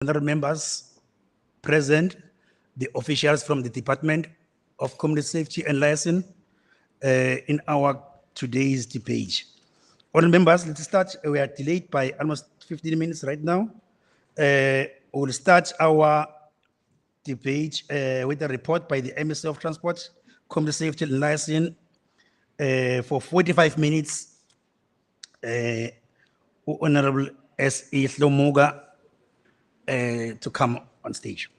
honorable members present, the officials from the Department of Community Safety and Liaison in our today's debate. Honorable members, let's start. We are delayed by almost 15 minutes right now. We'll start our debate with a report by the Minister of Transport, Community Safety and Liaison for 45 minutes. Honorable S.E. Hlomoga to come on stage.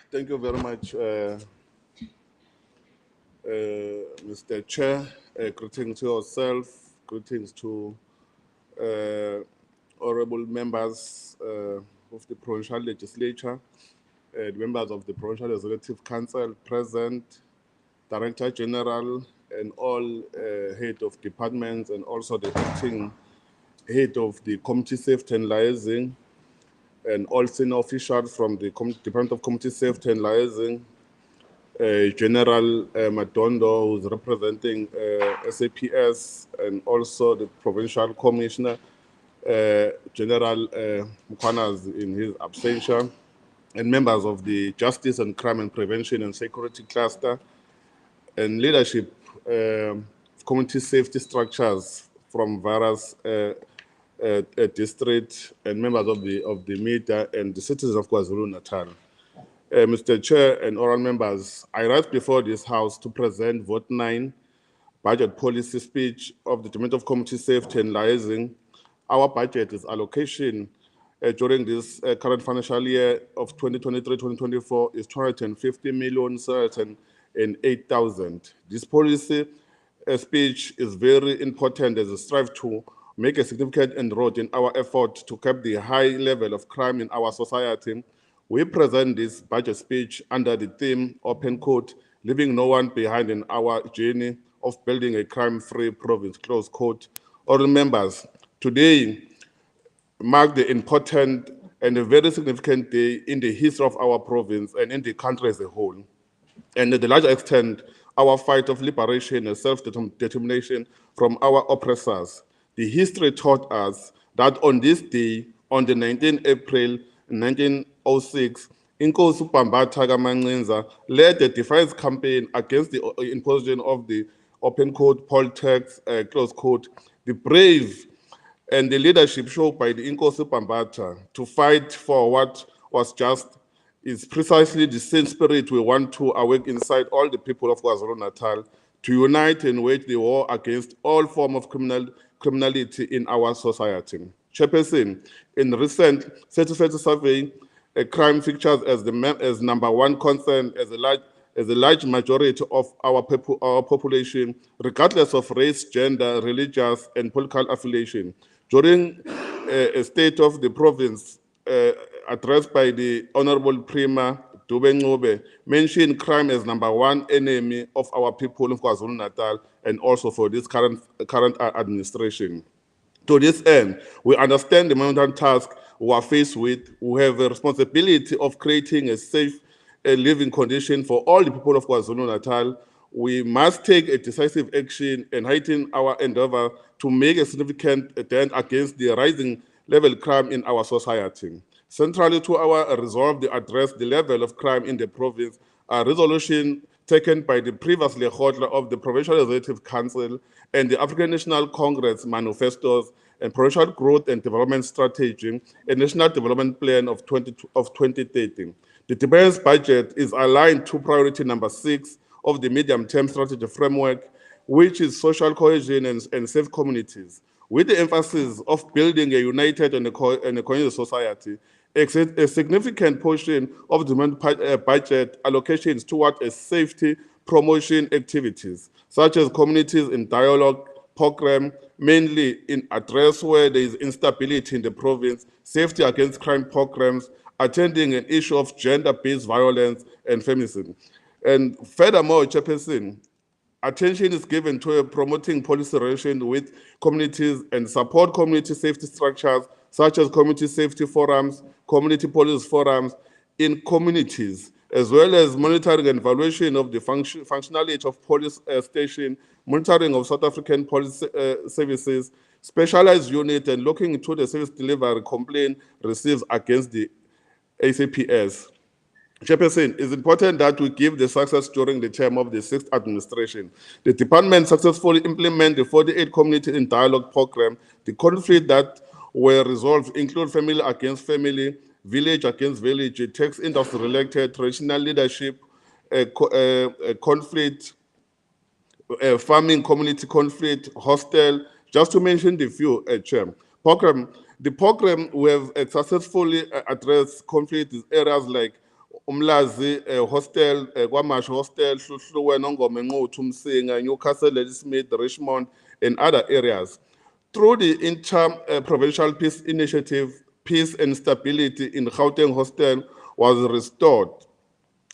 Thank you very much, Mr. Chair. Greetings to yourself, greetings to honorable members of the Provincial Legislature, members of the Provincial Executive Council present, Director General, and all head of departments, and also the acting head of the Community Safety and Liaison, and all senior officials from the Department of Community Safety and Liaison, General Madondo, who's representing SAPS, and also the Provincial Commissioner, General Mukwanas in his absentia, and members of the Justice and Crime and Prevention and Security Cluster, and leadership community safety structures from various district, and members of the media and the citizens of KwaZulu-Natal. Mr. Chair and honorable members, I rise before this House to present Vote 9, Budget Policy Speech of the Department of Community Safety and Liaison. Our budget is allocation during this current financial year of 2023-2024 is 250,708,000. This policy speech is very important as a strive to make a significant inroad in our effort to curb the high level of crime in our society. We present this budget speech under the theme, open quote, leaving no one behind in our journey of building a crime-free province, close quote. Honorable members, today marks the important and a very significant day in the history of our province and in the country as a whole. And to the large extent, our fight of liberation and self-determination from our oppressors. The history taught us that on this day, on the 19th April 1906, Inkosi uBhambatha kaMancinza led a defiance campaign against the imposition of the open quote poll tax, close quote. The brave and the leadership shown by the Inkosi uBhambatha to fight for what was just is precisely the same spirit we want to awake inside all the people of KwaZulu-Natal to unite and wage the war against all forms of criminality in our society. Chairperson, in recent City survey, crime features as number one concern as a large majority of our population, regardless of race, gender, religious, and political affiliation. During a state of the province addressed by the Honorable Premier Dube Ncube, mentioned crime as number one enemy of our people of KwaZulu-Natal and also for this current administration. To this end, we understand the mountain task we are faced with. We have a responsibility of creating a safe living condition for all the people of KwaZulu-Natal. We must take a decisive action and heighten our endeavor to make a significant dent against the rising level crime in our society. Centrally to our resolve to address the level of crime in the province, a resolution taken by the previously holder of the Provincial Executive Council and the African National Congress manifestos and Provincial Growth and Development Strategy and National Development Plan of 2030. The department's budget is aligned to priority number 6 of the medium-term strategy framework, which is social cohesion and safe communities, with the emphasis of building a united and a cohesive society. A significant portion of the budget allocations toward a safety promotion activities, such as communities in dialogue program, mainly in address where there is instability in the province, safety against crime programs, attending an issue of gender-based violence and feminism. And furthermore, Chairperson, attention is given to promoting policy relations with communities and support community safety structures such as community safety forums, community police forums in communities, as well as monitoring and evaluation of the functionality of police station, monitoring of South African police services, specialized unit, and looking into the service delivery complaint received against the ACPS. Chairperson, it's important that we give the success during the term of the sixth administration. The department successfully implemented the 48 community in dialogue program. The conflicts that were resolved include family against family, village against village, tax industry related, traditional leadership, conflict, farming community conflict, hostel, just to mention the few, Chair. The program we have successfully addressed conflict in areas like Umlazi Hostel, Guamash Hostel, Shushuwe, Nongome, Tumsinga, Newcastle, Ladysmith, Richmond, and other areas. Through the Inter-Provincial Peace Initiative, peace and stability in Gauteng Hostel was restored.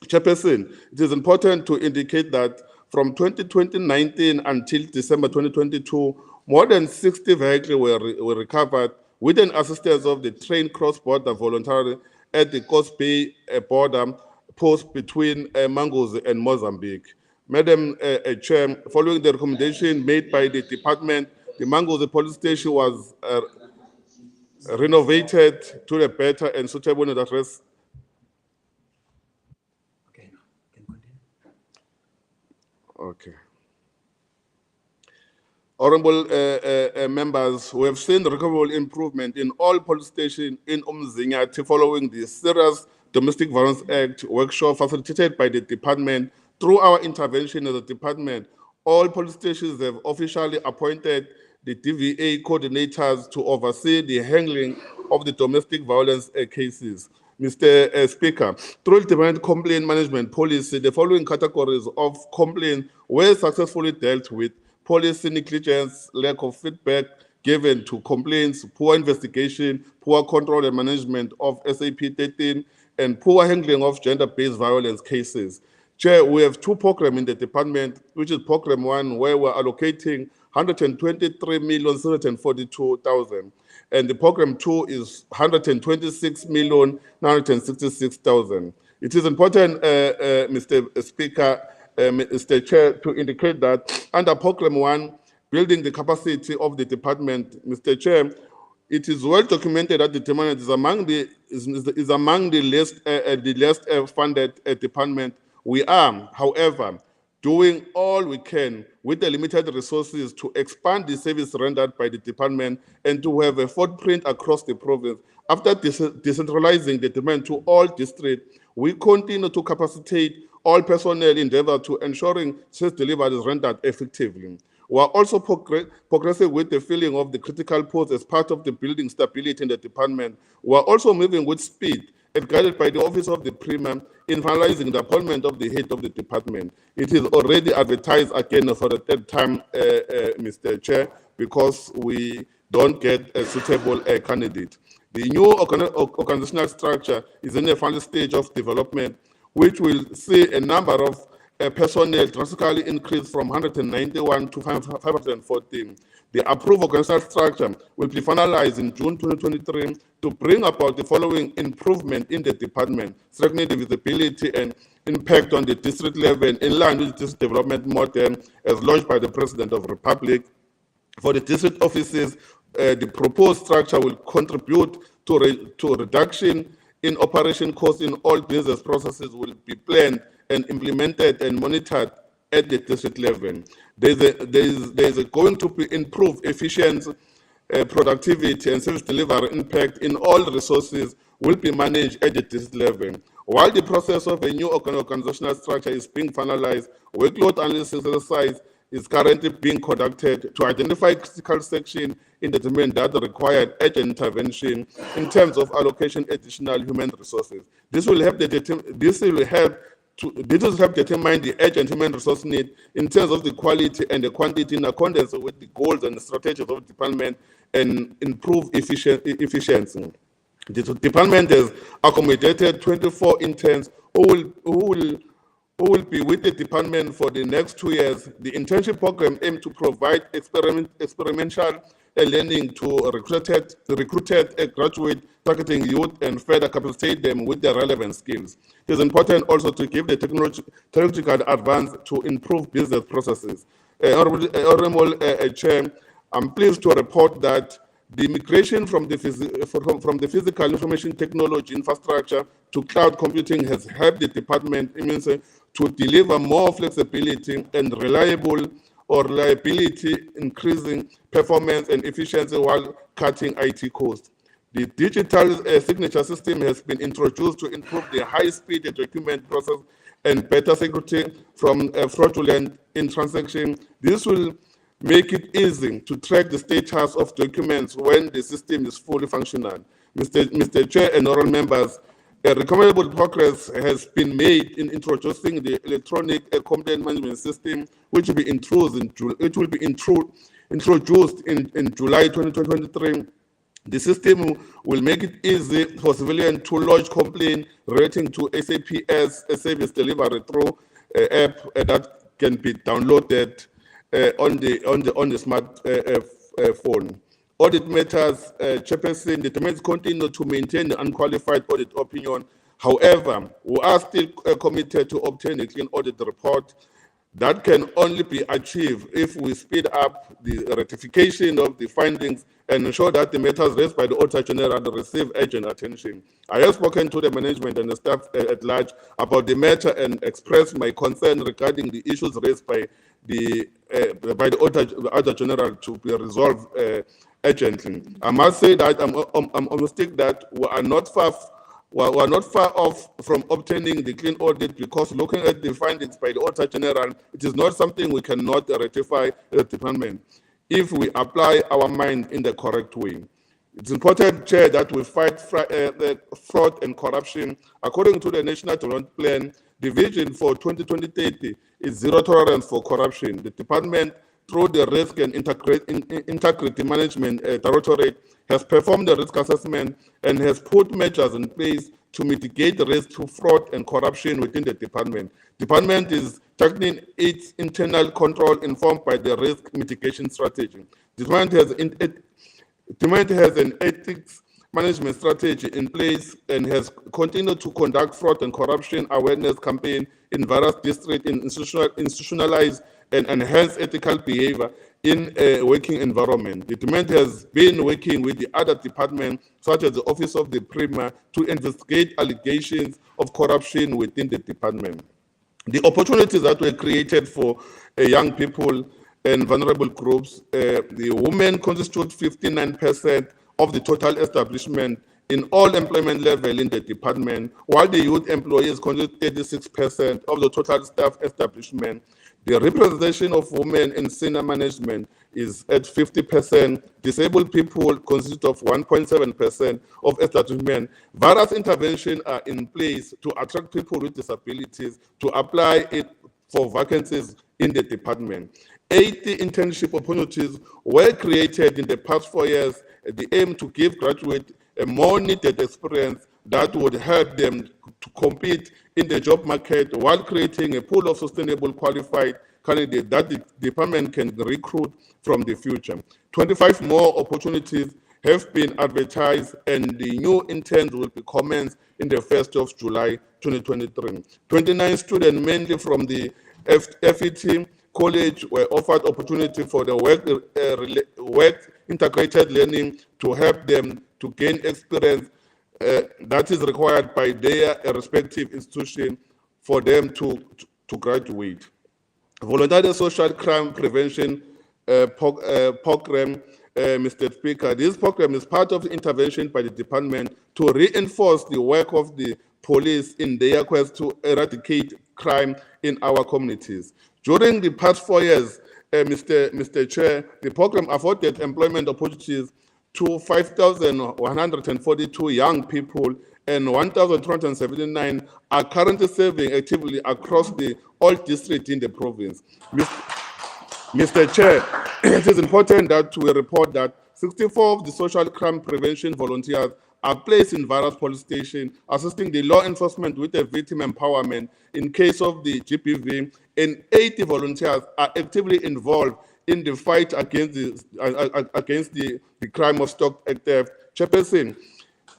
Chairperson, it is important to indicate that from 2019 until December 2022, more than 60 vehicles were recovered with an assistance of the trained cross-border voluntary at the Coast Bay border post between Mangozi and Mozambique. Madam Chair, following the recommendation made by the department, the Mangozi police station was renovated to a better and suitable address. Okay, now can continue. Okay. Honorable members, we have seen remarkable improvement in all police stations in Umzinyathi following the Serious Domestic Violence Act workshop facilitated by the department. Through our intervention as a department, all police stations have officially appointed the DVA coordinators to oversee the handling of the domestic violence cases. Mr. Speaker, through the department complaint management policy, the following categories of complaints were successfully dealt with: policy negligence, lack of feedback given to complaints, poor investigation, poor control and management of SAP 13, and poor handling of gender-based violence cases. Chair, we have two programs in the department, which is program one, where we're allocating 123,742,000. And the program two is 126,966,000. It is important, Mr. Speaker, Mr. Chair, to indicate that under program one, building the capacity of the department, Mr. Chair, it is well documented that the department is among the least funded department. We are, however, doing all we can with the limited resources to expand the service rendered by the department and to have a footprint across the province. After decentralizing the department to all districts, we continue to capacitate all personnel endeavor to ensuring service delivery is rendered effectively. We are also progressing with the filling of the critical posts as part of the building stability in the department. We are also moving with speed and guided by the Office of the Premier in finalizing the appointment of the head of the department. It is already advertised again for the third time, Mr. Chair, because we don't get a suitable candidate. The new organizational structure is in the final stage of development, which will see a number of personnel drastically increase from 191 to 514. The approved organizational structure will be finalized in June 2023 to bring about the following improvement in the department: strengthening the visibility and impact on the district level in line with the district development model as launched by the President of the Republic. For the district offices, the proposed structure will contribute to a reduction in operation costs in all business processes will be planned and implemented and monitored at the district level. There's going to be improved efficiency, productivity, and service delivery impact in all resources will be managed at the district level. While the process of a new organizational structure is being finalized, workload analysis exercise is currently being conducted to identify critical sections in the domain that require urgent intervention in terms of allocation additional human resources. This will help This will help determine the urgent human resource need in terms of the quality and the quantity in accordance with the goals and strategies of the department and improve efficiency. The department has accommodated 24 interns who will be with the department for the next 2 years. The internship program aims to provide experiential learning to recruited graduate targeting youth and further capacitate them with their relevant skills. It is important also to give the technological advance to improve business processes. Honorable Chair, I'm pleased to report that the migration from the physical information technology infrastructure to cloud computing has helped the department immensely to deliver more flexibility and reliability, increasing performance and efficiency while cutting IT costs. The digital signature system has been introduced to improve the high-speed document process and better security from fraudulent in transaction. This will make it easy to track the status of documents when the system is fully functional. Mr. Chair and honorable members, a recommendable progress has been made in introducing the electronic complaint management system, which will be introduced in July 2023. The system will make it easy for civilians to lodge complaint relating to SAP's service delivery through app that can be downloaded on the smart phone. Audit matters, Chairperson, the department continue to maintain the unqualified audit opinion. However, we are still committed to obtain a clean audit report. That can only be achieved if we speed up the ratification of the findings and ensure that the matters raised by the Auditor General receive urgent attention. I have spoken to the management and the staff at large about the matter and expressed my concern regarding the issues raised by the Auditor General to be resolved urgently. I must say that I'm optimistic that we are not far off from obtaining the clean audit, because looking at the findings by the Auditor General, it is not something we cannot rectify in the department if we apply our mind in the correct way. It's important, Chair, that we fight fraud and corruption. According to the National Development Plan, the vision for 2020-30 is zero tolerance for corruption. The department, through the Risk and Integrity Management Directorate, has performed the risk assessment and has put measures in place to mitigate the risk to fraud and corruption within the department. The department is tightening its internal control informed by the risk mitigation strategy. The department has an ethics management strategy in place and has continued to conduct fraud and corruption awareness campaign in various districts and institutionalize and enhance ethical behavior in a working environment. The department has been working with the other departments, such as the Office of the Premier, to investigate allegations of corruption within the department. The opportunities that were created for young people and vulnerable groups, the women constitute 59% of the total establishment in all employment level in the department, while the youth employees constitute 36% of the total staff establishment. The representation of women in senior management is at 50%. Disabled people consist of 1.7% of establishment. Various interventions are in place to attract people with disabilities to apply it for vacancies in the department. 80 internship opportunities were created in the past 4 years at the aim to give graduates a more needed experience that would help them to compete in the job market while creating a pool of sustainable qualified candidates that the department can recruit from the future. 25 more opportunities have been advertised and the new interns will be commenced in the 1st of July 2023. 29 students, mainly from the FET College, were offered opportunity for the work integrated learning to help them to gain experience that is required by their respective institution for them to graduate. Voluntary Social Crime Prevention Program, Mr. Speaker. This program is part of the intervention by the department to reinforce the work of the police in their quest to eradicate crime in our communities. During the past 4 years, Mr. Chair, the program afforded employment opportunities to 5,142 young people and 1,279 are currently serving actively across all districts in the province. Mr. Chair, it is important that we report that 64 of the social crime prevention volunteers are placed in various police stations, assisting the law enforcement with the victim empowerment in case of the GBV, and 80 volunteers are actively involved in the fight against the crime of stock theft. Chairperson,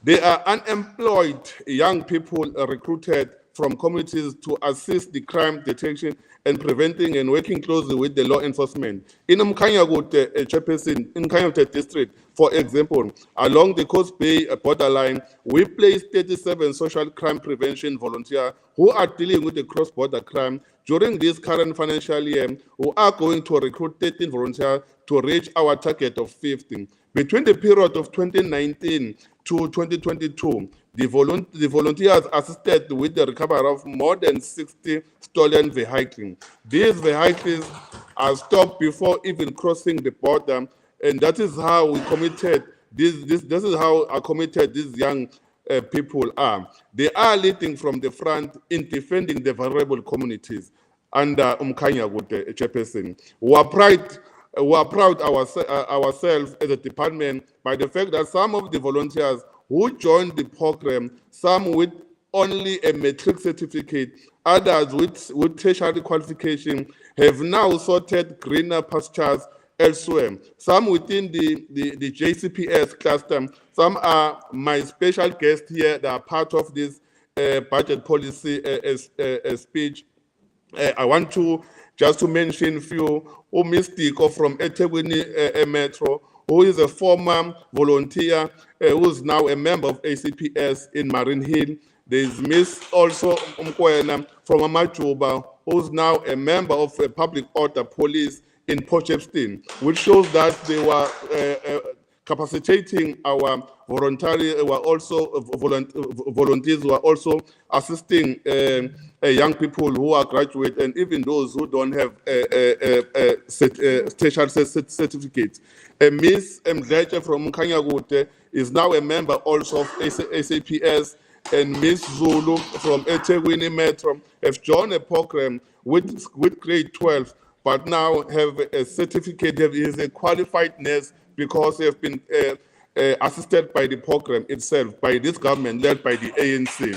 they are unemployed young people recruited from communities to assist the crime detection and preventing and working closely with the law enforcement. In Mkanyagut, Chairperson, in Mkanyagut district, for example, along the Coast Bay borderline, we placed 37 social crime prevention volunteers who are dealing with the cross-border crime. During this current financial year, we are going to recruit 13 volunteers to reach our target of 50. Between the period of 2019 to 2022, the volunteers assisted with the recovery of more than 60 stolen vehicles. These vehicles are stopped before even crossing the border, and that is how we committed this is how committed these young people are. They are leading from the front in defending the vulnerable communities under Umkanyagut Chairperson. We are proud ourselves as a department by the fact that some of the volunteers who joined the program, some with only a matric certificate, others with tertiary qualification, have now sorted greener pastures elsewhere. Some within the JCPS cluster, some are my special guests here that are part of this budget policy speech. I want to just to mention a few. Mistiko from eThekwini Metro, who is a former volunteer, who is now a member of ACPS in Marine Hill. There is Miss also Umkwena from Amajuba, who is now a member of a public order police in Potchefstroom, which shows that they were capacitating our volunteers who are also assisting young people who are graduate and even those who don't have tertiary certificates. Miss Mdleche from Mkanyagut is now a member also of ACPS, and Miss Zulu from eThekwini Metro have joined a program with grade 12, but now have a certificate, is a qualified nurse because they have been assisted by the program itself, by this government led by the ANC.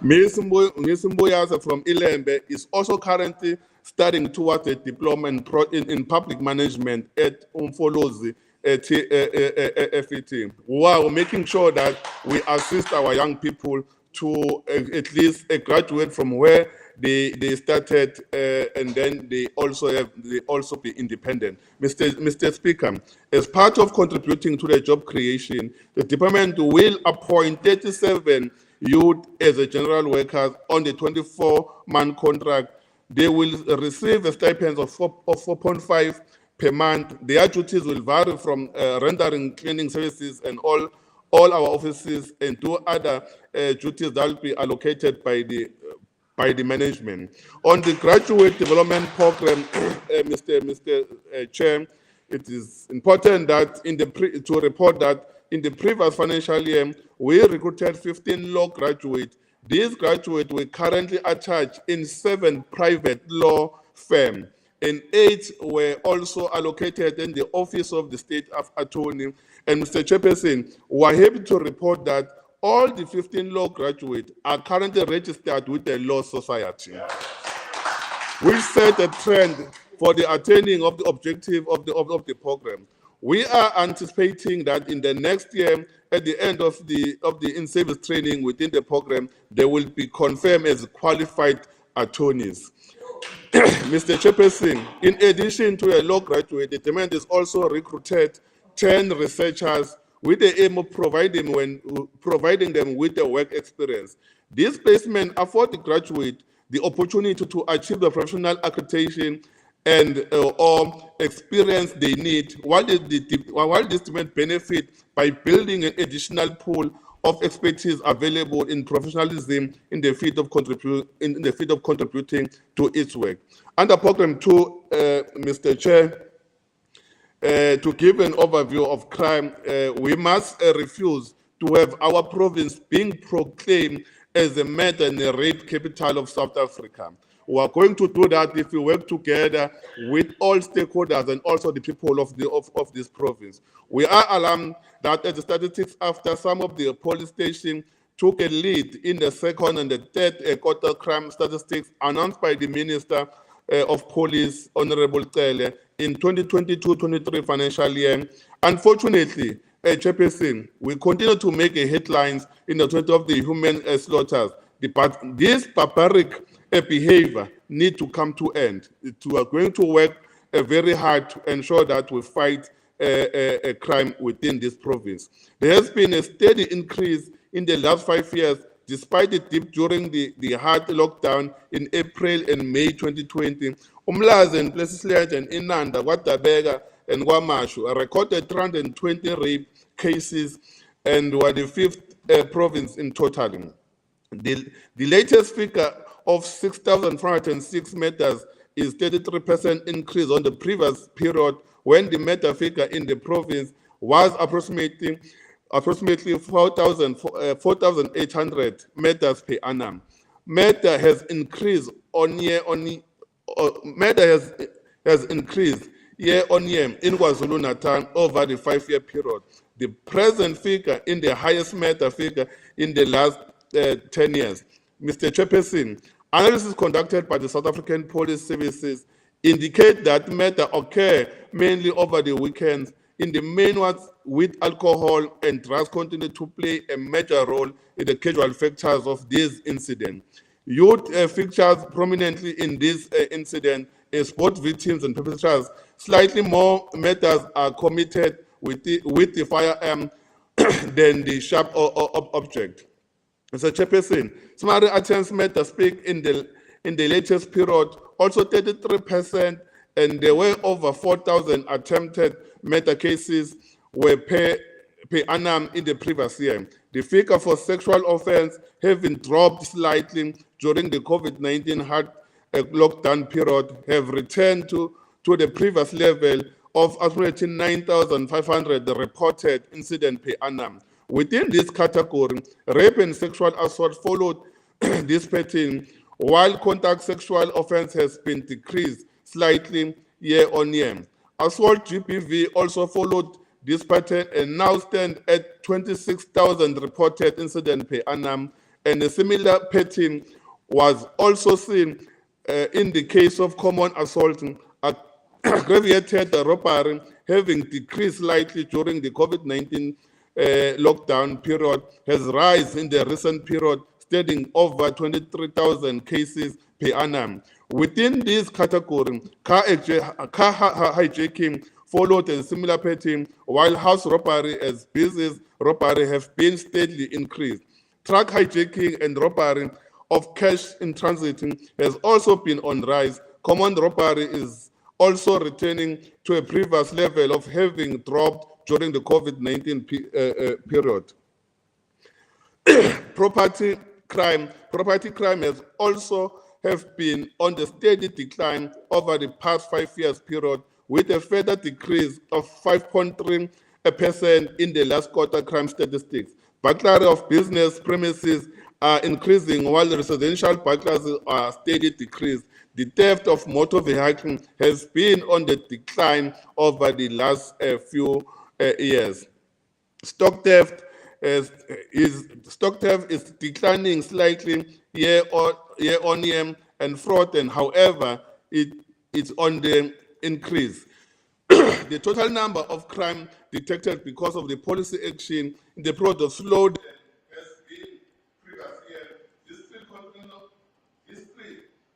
Ms. Mboyasa from Ilembe is also currently studying towards a diploma in public management at Umfolozi at FET. We are making sure that we assist our young people to at least graduate from where they started, and then they also be independent. Mr. Speaker, as part of contributing to the job creation, the department will appoint 37 youth as a general workers on the 24-month contract. They will receive a stipend of 4.5 per month. Their duties will vary from rendering cleaning services and all our offices, and do other duties that will be allocated by the management. On the graduate development program, Mr. Chair, it is important that to report that in the previous financial year, we recruited 15 law graduates. These graduates were currently attached in 7 private law firms, and 8 were also allocated in the Office of the State Attorney. And Mr. Chairperson, we are happy to report that all the 15 law graduates are currently registered with the Law Society. We set a trend for the attaining of the objective of the program. We are anticipating that in the next year, at the end of the in-service training within the program, they will be confirmed as qualified attorneys. Mr. Chairperson, in addition to a law graduate, the department is also recruited 10 researchers with the aim of providing them with the work experience. This placement affords the graduate the opportunity to achieve the professional accreditation and or experience they need, while this department benefit by building an additional pool of expertise available in professionalism in the field of contributing to its work. Under Program 2, Mr. Chair, to give an overview of crime, we must refuse to have our province being proclaimed as a murder and a rape capital of South Africa. We are going to do that if we work together with all stakeholders and also the people of this province. We are alarmed that at the statistics after some of the police stations took a lead in the second and the third quarter crime statistics announced by the Minister of Police, Honorable Cele, in 2022-23 financial year. Unfortunately, Chairperson, we continue to make headlines in the 20 of the human slaughters. This barbaric behavior need to come to end. We are going to work very hard to ensure that we fight crime within this province. There has been a steady increase in the last 5 years, despite the dip during the hard lockdown in April and May 2020. Umlazi and places like Inanda, Watabega, and Wamashu recorded 320 rape cases and were the 5th province in total. The latest figure of 6,406 matters is 33% increase on the previous period, when the matter figure in the province was approximately 4,800 matters per annum. Matter has increased has increased year on year in KwaZulu-Natal over the 5-year period. The present figure in the highest matter figure in the last 10 years. Mr. Chairperson, analysis conducted by the South African Police Services indicate that matter occur mainly over the weekends. In the main ones, with alcohol and drugs continue to play a major role in the casual factors of this incident. Youth features prominently in this incident as both victims and perpetrators. Slightly more matters are committed with the firearm than the sharp object. Mr. Chairperson, summary attempts matter speak in the latest period, also 33%, and there were over 4,000 attempted matter cases were per annum in the previous year. The figure for sexual offense having dropped slightly during the COVID-19 hard lockdown period have returned to the previous level of approximately 9,500 reported incidents per annum. Within this category, rape and sexual assault followed this pattern, while contact sexual offense has been decreased slightly year on year. Assault GBV also followed this pattern and now stand at 26,000 reported incidents per annum, and a similar pattern was also seen in the case of common assault. Aggravated robbery having decreased slightly during the COVID-19 lockdown period has risen in the recent period, standing over 23,000 cases per annum. Within this category, car hijacking followed a similar pattern, while house robbery as business robbery have been steadily increased. Truck hijacking and robbery of cash in transit has also been on rise. Common robbery is also returning to a previous level of having dropped during the COVID-19 period. Property crime has also have been on the steady decline over the past 5 years period, with a further decrease of 5.3% in the last quarter crime statistics. Burglary of business premises are increasing, while residential burglaries are steady decreased. The theft of motor vehicles has been on the decline over the last few years. Stock theft is declining slightly year on year, and fraud, and however, it's on the increase. The total number of crime detected because of the policy action in the period of slowed has been previous year. This three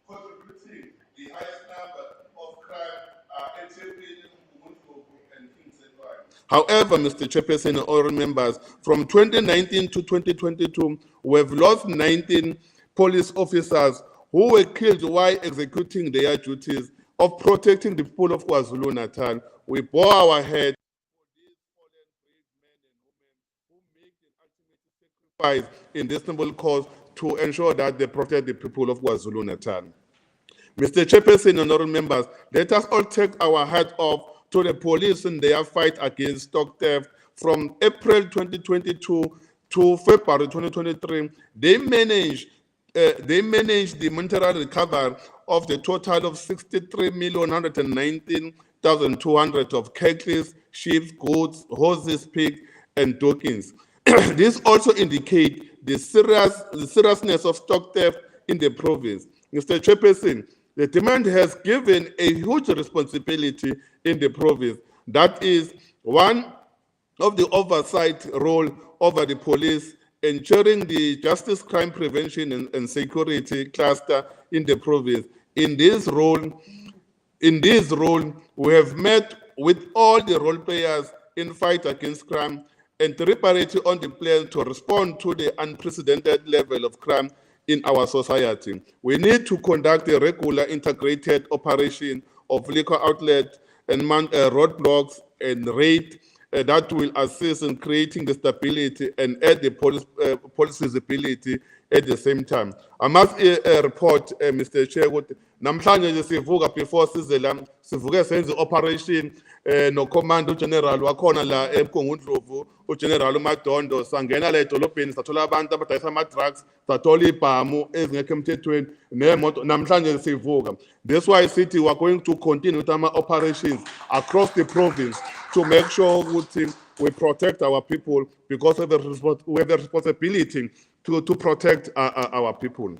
contributing the highest number of crime are and crime. However, Mr. Chairperson and all members, from 2019 to 2022, we have lost 19 police officers who were killed while executing their duties of protecting the people of KwaZulu-Natal. We bow our head for these fallen brave men and women who make the ultimate sacrifice in this noble cause to ensure that they protect the people of KwaZulu-Natal. Mr. Chairperson and honorable members, let us all take our hat off to the police in their fight against stock theft. From April 2022 to February 2023, they managed the monetary recovery of the total of 63,119,200 of cattle, sheep, goats, horses, pigs, and tokens. This also indicates the seriousness of stock theft in the province. Mr. Chairperson, the demand has given a huge responsibility in the province. That is one of the oversight role over the police, ensuring the justice, crime prevention, and security cluster in the province. In this role, we have met with all the role players in fight against crime and deliberated on the plan to respond to the unprecedented level of crime in our society. We need to conduct a regular integrated operation of liquor outlets and roadblocks and raid that will assist in creating the stability and add the police visibility at the same time. I must report, Mr. Chair, ukuthi namhlanje nje sivuka before size la sivuke senze operation no command general wakhona la eMkungundlovu uGeneral Madondo sangena la edolobheni sathola abantu abadayisa ama drugs sathola ibhamu ezingekho emthethweni nemoto namhlanje sivuka. That's why city we are going to continue with our operations across the province to make sure that we protect our people because we have the responsibility to protect our people.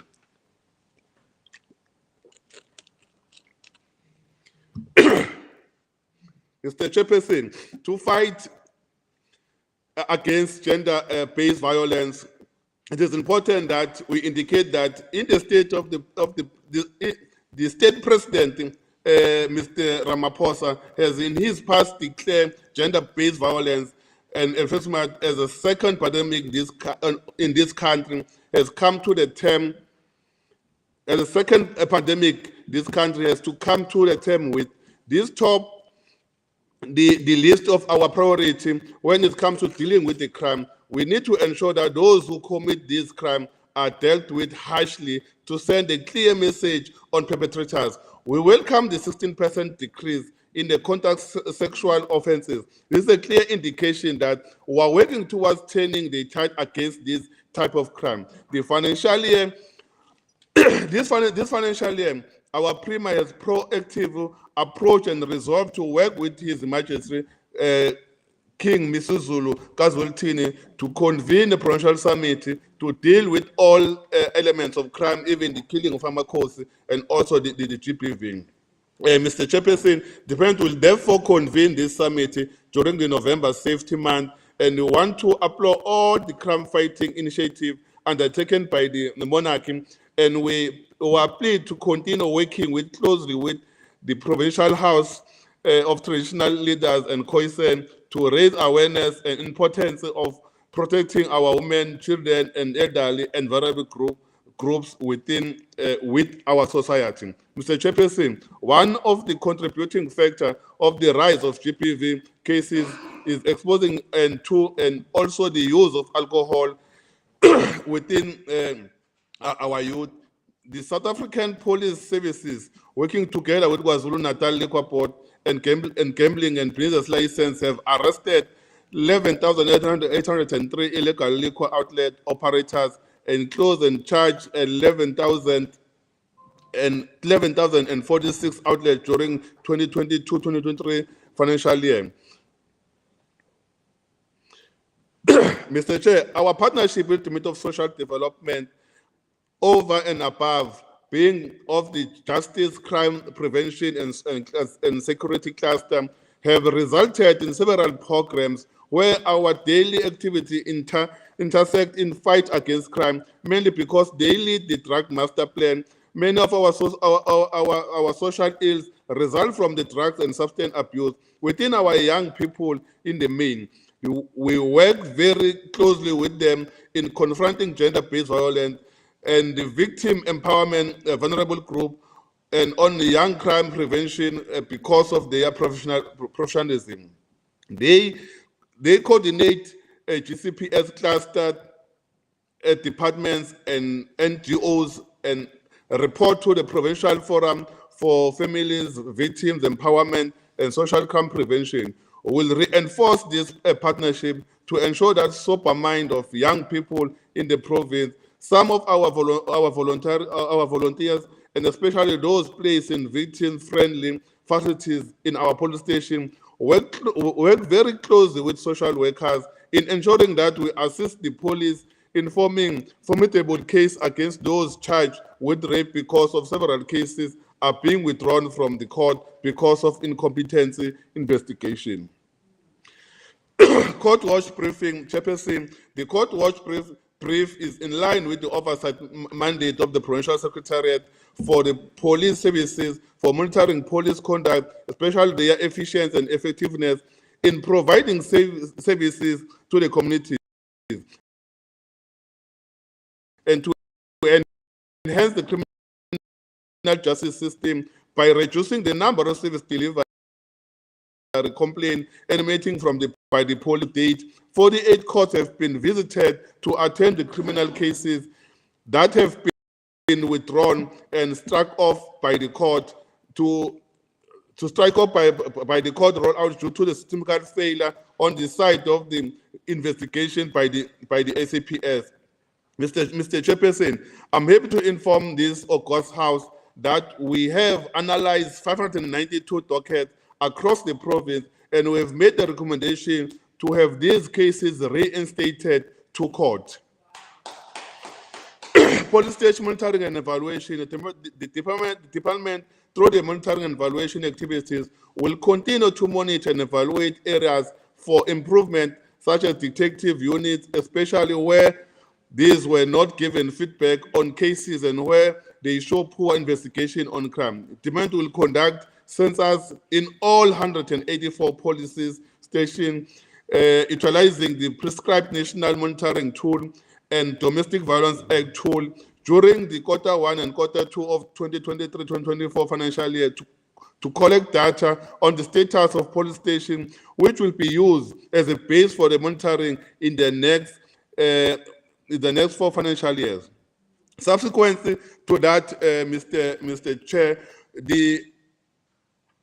Mr. Chairperson, to fight against gender-based violence, it is important that we indicate that in the state of the state president, Mr. Ramaphosa, has in his past declared gender-based violence and enforcement as a second pandemic in this country has come to the term. As a second pandemic, this country has to come to the term with this top the list of our priority when it comes to dealing with the crime. We need to ensure that those who commit this crime are dealt with harshly to send a clear message on perpetrators. We welcome the 16% decrease in the contact sexual offenses. This is a clear indication that we are working towards turning the tide against this type of crime. The financial year, this financial year, our Premier has proactive approach and resolve to work with His Majesty King Misuzulu Kazwelithini to convene a provincial summit to deal with all elements of crime, even the killing of Amakosi and also the GPV. Mr. Chairperson, the President will therefore convene this summit during the November Safety Month, and we want to applaud all the crime fighting initiatives undertaken by the monarchy, and we are pleased to continue working closely with the Provincial House of Traditional Leaders and COISEN to raise awareness and importance of protecting our women, children, and elderly and vulnerable groups with our society. Mr. Chairperson, one of the contributing factors of the rise of GPV cases is exposing and also the use of alcohol within our youth. The South African Police Services, working together with KwaZulu-Natal Liquor Board and Gambling and Business License, have arrested 11,803 illegal liquor outlet operators and closed and charged 11,046 outlets during 2022-2023 financial year. Mr. Chair, our partnership with the Ministry of Social Development, over and above being of the justice, crime prevention, and security cluster, have resulted in several programs where our daily activity intersect in fight against crime, mainly because they lead the drug master plan. Many of our social ills result from the drugs and substance abuse within our young people in the main. We work very closely with them in confronting gender-based violence and the victim empowerment vulnerable group and on the young crime prevention because of their professionalism. They coordinate a GCPS cluster departments and NGOs and report to the Provincial Forum for Families, Victims Empowerment and Social Crime Prevention. will reinforce this partnership to ensure that sober mind of young people in the province. Some of our volunteers, and especially those placed in victim-friendly facilities in our police station, work very closely with social workers in ensuring that we assist the police in forming formidable case against those charged with rape, because of several cases are being withdrawn from the court because of incompetency investigation. Court watch briefing, Chairperson. The court watch brief is in line with the oversight mandate of the Provincial Secretariat for the police services for monitoring police conduct, especially their efficiency and effectiveness in providing services to the community, and to enhance the criminal justice system by reducing the number of service delivery complaint emanating by the police date. 48 courts have been visited to attend the criminal cases that have been withdrawn and struck off by the court to strike off by the court rollout due to the systemic failure on the side of the investigation by the SAPS. Mr. Chairperson, I'm happy to inform this August House that we have analyzed 592 dockets across the province, and we have made the recommendation to have these cases reinstated to court. Police station monitoring and evaluation. The department, through the monitoring and evaluation activities, will continue to monitor and evaluate areas for improvement, such as detective units, especially where these were not given feedback on cases and where they show poor investigation on crime. The department will conduct census in all 184 police stations, utilizing the prescribed national monitoring tool and Domestic Violence Act tool during the Q1 and Q2 of 2023-2024 financial year to collect data on the status of police stations, which will be used as a base for the monitoring in the next 4 financial years. Subsequently to that, Mr. Chair, the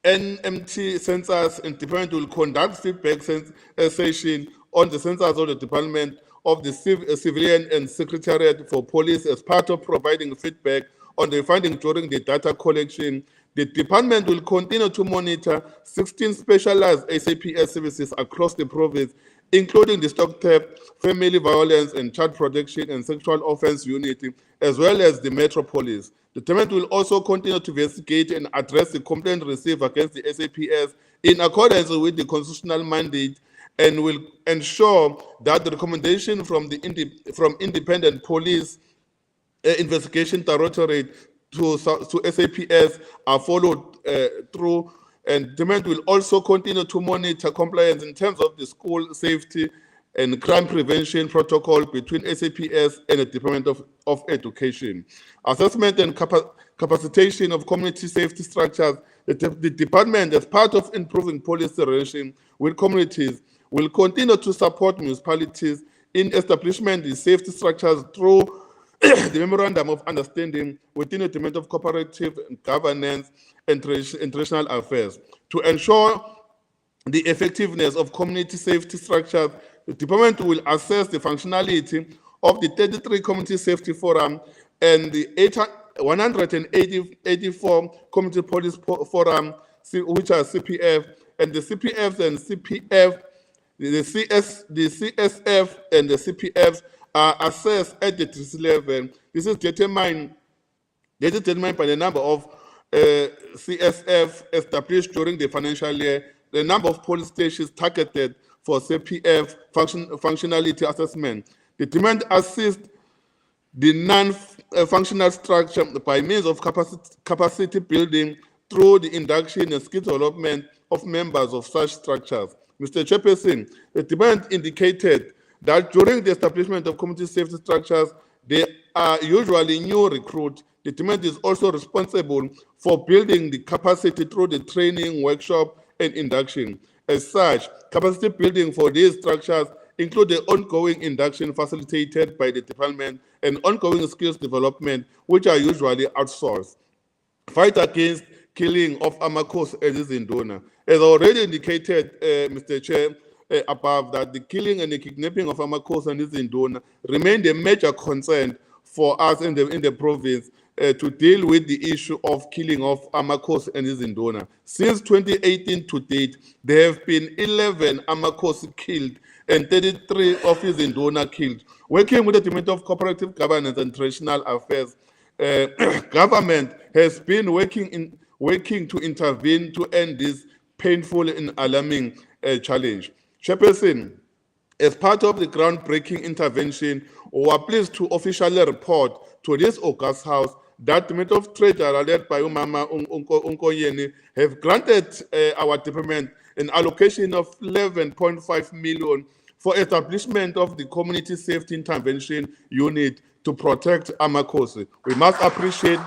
NMT census and department will conduct feedback session on the census of the Department of the Civilian and Secretariat for Police as part of providing feedback on the findings during the data collection. The department will continue to monitor 16 specialized SAPS services across the province, including the stock theft, family violence and child protection and sexual offense unit, as well as the Metropolis. The department will also continue to investigate and address the complaint received against the SAPS in accordance with the constitutional mandate, and will ensure that the recommendation from independent police investigation directorate to SAPS are followed through. And the department will also continue to monitor compliance in terms of the school safety and crime prevention protocol between SAPS and the Department of Education. Assessment and capacitation of community safety structures. The department, as part of improving police relations with communities, will continue to support municipalities in establishment of safety structures through the Memorandum of Understanding within the Department of Cooperative Governance and International Affairs. To ensure the effectiveness of community safety structures, the department will assess the functionality of the 33 Community Safety Forum and the 184 Community Police Forum, which are CPF, and the CPFs and CPF, the CSF and the CPFs are assessed at the district level. This is determined by the number of CSF established during the financial year, the number of police stations targeted for CPF functionality assessment. The demand assists the non-functional structure by means of capacity building through the induction and skill development of members of such structures. Mr. Chairperson, the demand indicated that during the establishment of community safety structures, they are usually new recruits. The demand is also responsible for building the capacity through the training, workshop, and induction. As such, capacity building for these structures include the ongoing induction facilitated by the department and ongoing skills development, which are usually outsourced. Fight against killing of Amakos and Izinduna. As already indicated, Mr. Chair, above that the killing and the kidnapping of Amakos and Izinduna remained a major concern for us in the province to deal with the issue of killing of Amakos and Izinduna. Since 2018 to date, there have been 11 Amakos killed and 33 of Izinduna killed. Working with the Department of Cooperative Governance and Traditional Affairs, government has been working to intervene to end this painful and alarming challenge. Chairperson, as part of the groundbreaking intervention, we are pleased to officially report to this August House that the Minister of Treasury led by Umama Unkoyeni have granted our department an allocation of 11.5 million for establishment of the Community Safety Intervention Unit to protect Amakosi. We must appreciate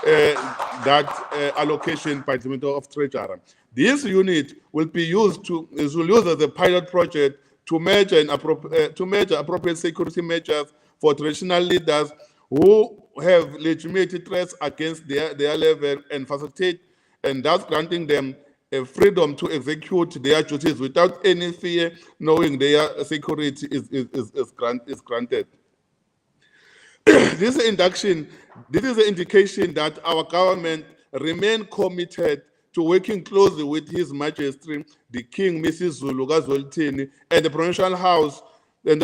that allocation by the Minister of Treasury. This unit will be used as a pilot project to measure appropriate security measures for traditional leaders who have legitimate threats against their level and facilitate, and thus granting them a freedom to execute their duties without any fear, knowing their security is granted. This is an indication that our government remain committed to working closely with His Majesty, the King, Mrs. Zulu Zoltini, and the Provincial House and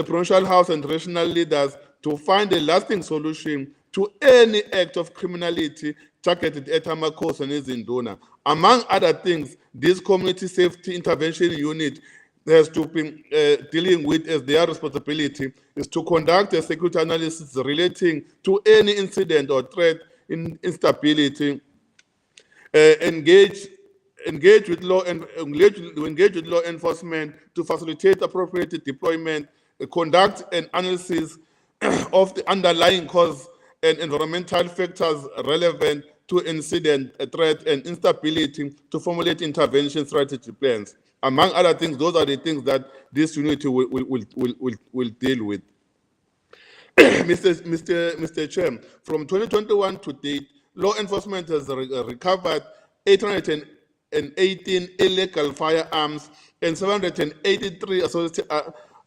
traditional leaders to find a lasting solution to any act of criminality targeted at Amakos and Izinduna. Among other things, this Community Safety Intervention Unit has to be dealing with as their responsibility is to conduct a security analysis relating to any incident or threat in instability, engage with law enforcement to facilitate appropriate deployment, conduct an analysis of the underlying cause and environmental factors relevant to incident, threat, and instability to formulate intervention strategy plans. Among other things, those are the things that this unit will deal with. Mr. Chair, from 2021 to date, law enforcement has recovered 818 illegal firearms and 783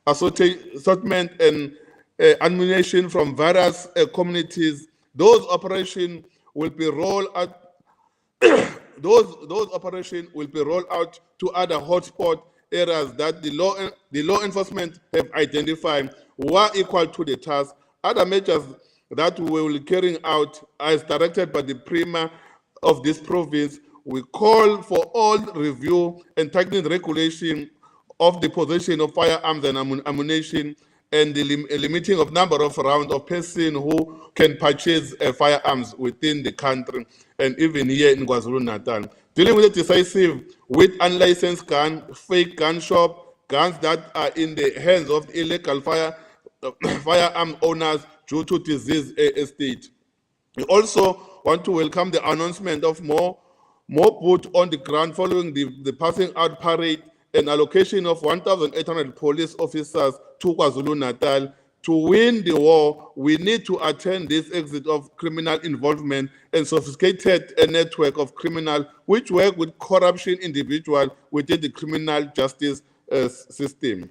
assortment and ammunition from various communities. Those operations will be rolled out. Those operations will be rolled out to other hotspot areas that the law enforcement have identified were equal to the task. Other measures that we will be carrying out as directed by the Premier of this province. We call for all review and tightening regulation of the possession of firearms and ammunition, and the limiting of number of rounds of person who can purchase firearms within the country and even here in KwaZulu-Natal. Dealing with the decisive with unlicensed gun, fake gun shop, guns that are in the hands of illegal firearm owners due to disease estate. We also want to welcome the announcement of more boots on the ground following the passing out parade and allocation of 1,800 police officers to KwaZulu-Natal. To win the war, we need to attend this exit of criminal involvement and sophisticated network of criminals which work with corruption individuals within the criminal justice system.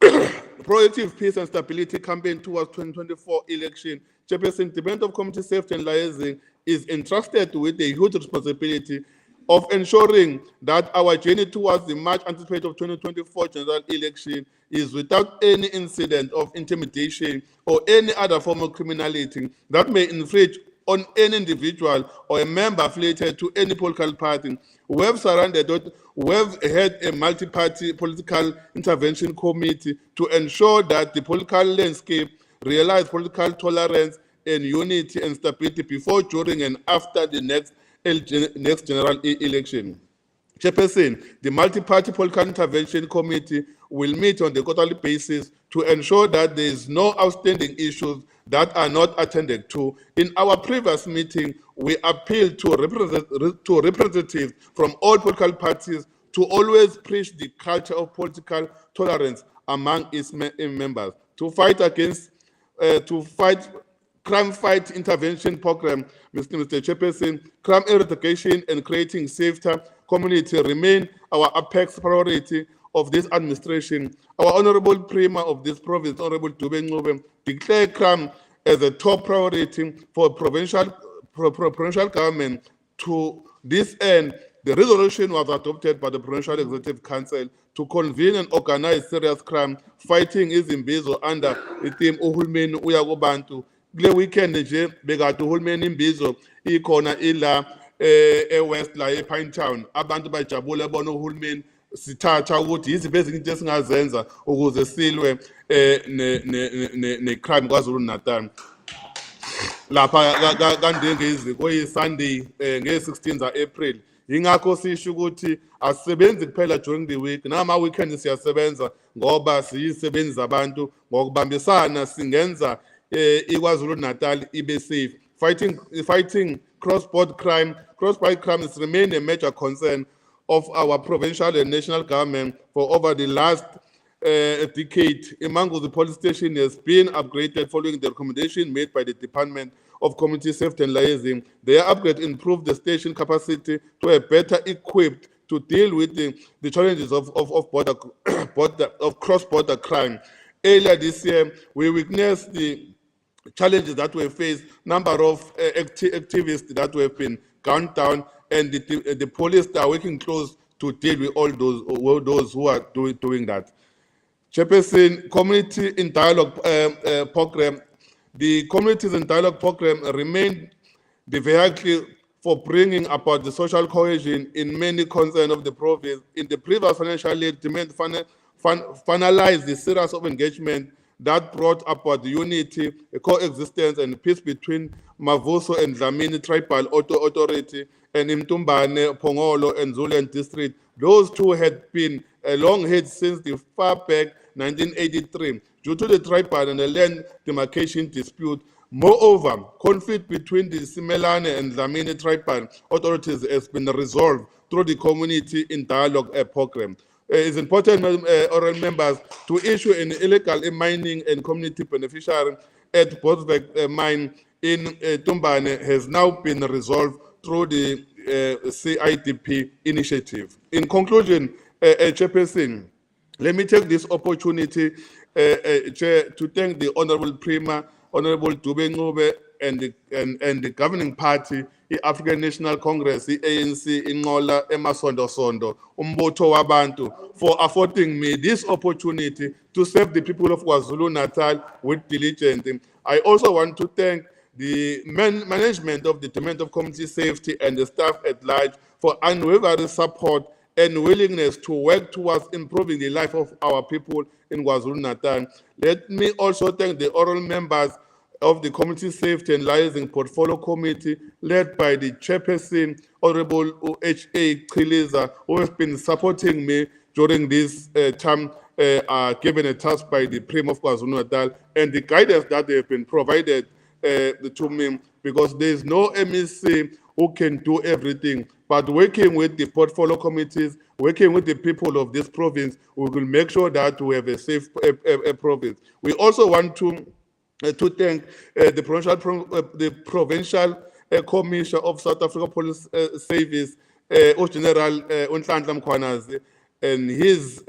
Proactive peace and stability campaign towards 2024 election. Chairperson, the Department of Community Safety and Liaison is entrusted with the huge responsibility of ensuring that our journey towards the much anticipated of 2024 general election is without any incident of intimidation or any other form of criminality that may infringe on any individual or a member affiliated to any political party. We have had a multi-party political intervention committee to ensure that the political landscape realize political tolerance and unity and stability before, during, and after the next general election. Chairperson, the multi-party political intervention committee will meet on a quarterly basis to ensure that there is no outstanding issues that are not attended to. In our previous meeting, we appealed to representatives from all political parties to always preach the culture of political tolerance among its members, to fight crime fight intervention program, Mr. Chairperson, crime eradication and creating safer community remain our apex priority of this administration. Our Honorable Premier of this province, Honorable Dube Ncube, declared crime as a top priority for provincial government. To this end, the resolution was adopted by the Provincial Executive Council to convene and organize serious crime fighting izimbizo under the theme uhulumeni uya kubantu. Kule weekend nje bekade uhulumeni imbizo ikhona ila West la ePinetown. Abantu bajabule bona uhulumeni sithatha ukuthi yiziphi ezinto esingazenza ukuze silwe ne crime kwaZulu Natal. Lapha kandengezi koyi Sunday nge-16 April. Ingakho sisho ukuthi asisebenzi kuphela during the week, nama weekend siyasebenza ngoba siyisebenzi zabantu ngokubambisana singenza iKwaZulu Natal ibe safe. Fighting cross-border crime has remained a major concern of our provincial and national government for over the last decade. Imango, the police station has been upgraded following the recommendation made by the Department of Community Safety and Liaison. Their upgrade improved the station capacity to a better equipped to deal with the challenges of cross-border crime. Earlier this year, we witnessed the challenges that we face, number of activists that have been gunned down, and the police are working close to deal with all those who are doing that. Chairperson, Community in Dialogue program. The Communities in Dialogue program remained the vehicle for bringing about the social cohesion in many concerns of the province. In the previous financial year, the finalized the series of engagement that brought about the unity, coexistence, and peace between Mavuso and Dlamini Tribal Authority and Mtumbane, Pongolo, and Zulian District. Those two had been a long hate since the far back 1983 due to the tribal and the land demarcation dispute. Moreover, conflict between the Simelane and Dlamini tribal authorities has been resolved through the Community in Dialogue program. It's important, oral members, to issue an illegal mining and community beneficiary at Botsbeck mine in Tumbane has now been resolved through the CIDP initiative. In conclusion, Chairperson, let me take this opportunity, Chair, to thank the Honorable Premier, Honorable Dube Ncube, and the governing party, the African National Congress, the ANC, Ingola, Sondo, Umbutho Wabantu, for affording me this opportunity to serve the people of KwaZulu Natal with diligence. I also want to thank the management of the Department of Community Safety and the staff at large for unwavering support and willingness to work towards improving the life of our people in KwaZulu Natal. Let me also thank the oral members of the Community Safety and Liaison Portfolio Committee, led by the Chairperson, Honorable H.A. Chiliza, who has been supporting me during this time, given a task by the Premier of KwaZulu Natal, and the guidance that they have been provided to me, because there is no MEC who can do everything. But working with the portfolio committees, working with the people of this province, we will make sure that we have a safe province. We also want to thank the provincial commissioner of South Africa Police Service, General Unhlanhla Mkhwanazi, and his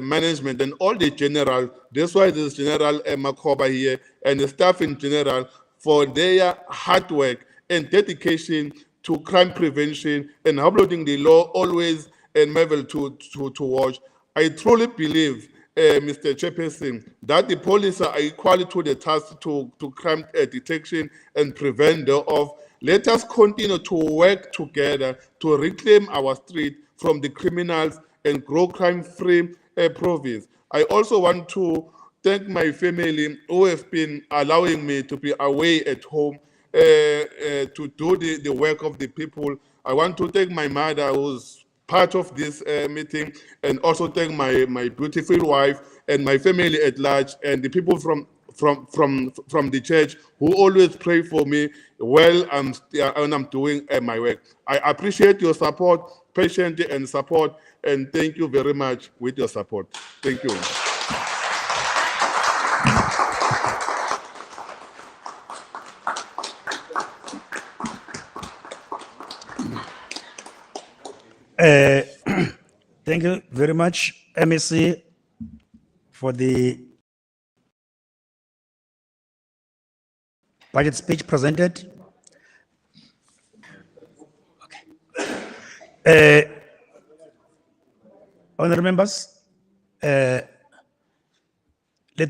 management and all the general. That's why there's General Makhoba here and the staff in general for their hard work and dedication to crime prevention and uploading the law always and marvel to watch. I truly believe, Mr. Chairperson, that the police are equally to the task to crime detection and prevent thereof. Let us continue to work together to reclaim our street from the criminals and grow crime-free province. I also want to thank my family who have been allowing me to be away at home to do the work of the people. I want to thank my mother who's part of this meeting, and also thank my beautiful wife and my family at large, and the people from the church who always pray for me while I'm doing my work. I appreciate your support, patience and support, and thank you very much with your support. Thank you. Thank you very much, MEC, for the budget speech presented. Honorable members, let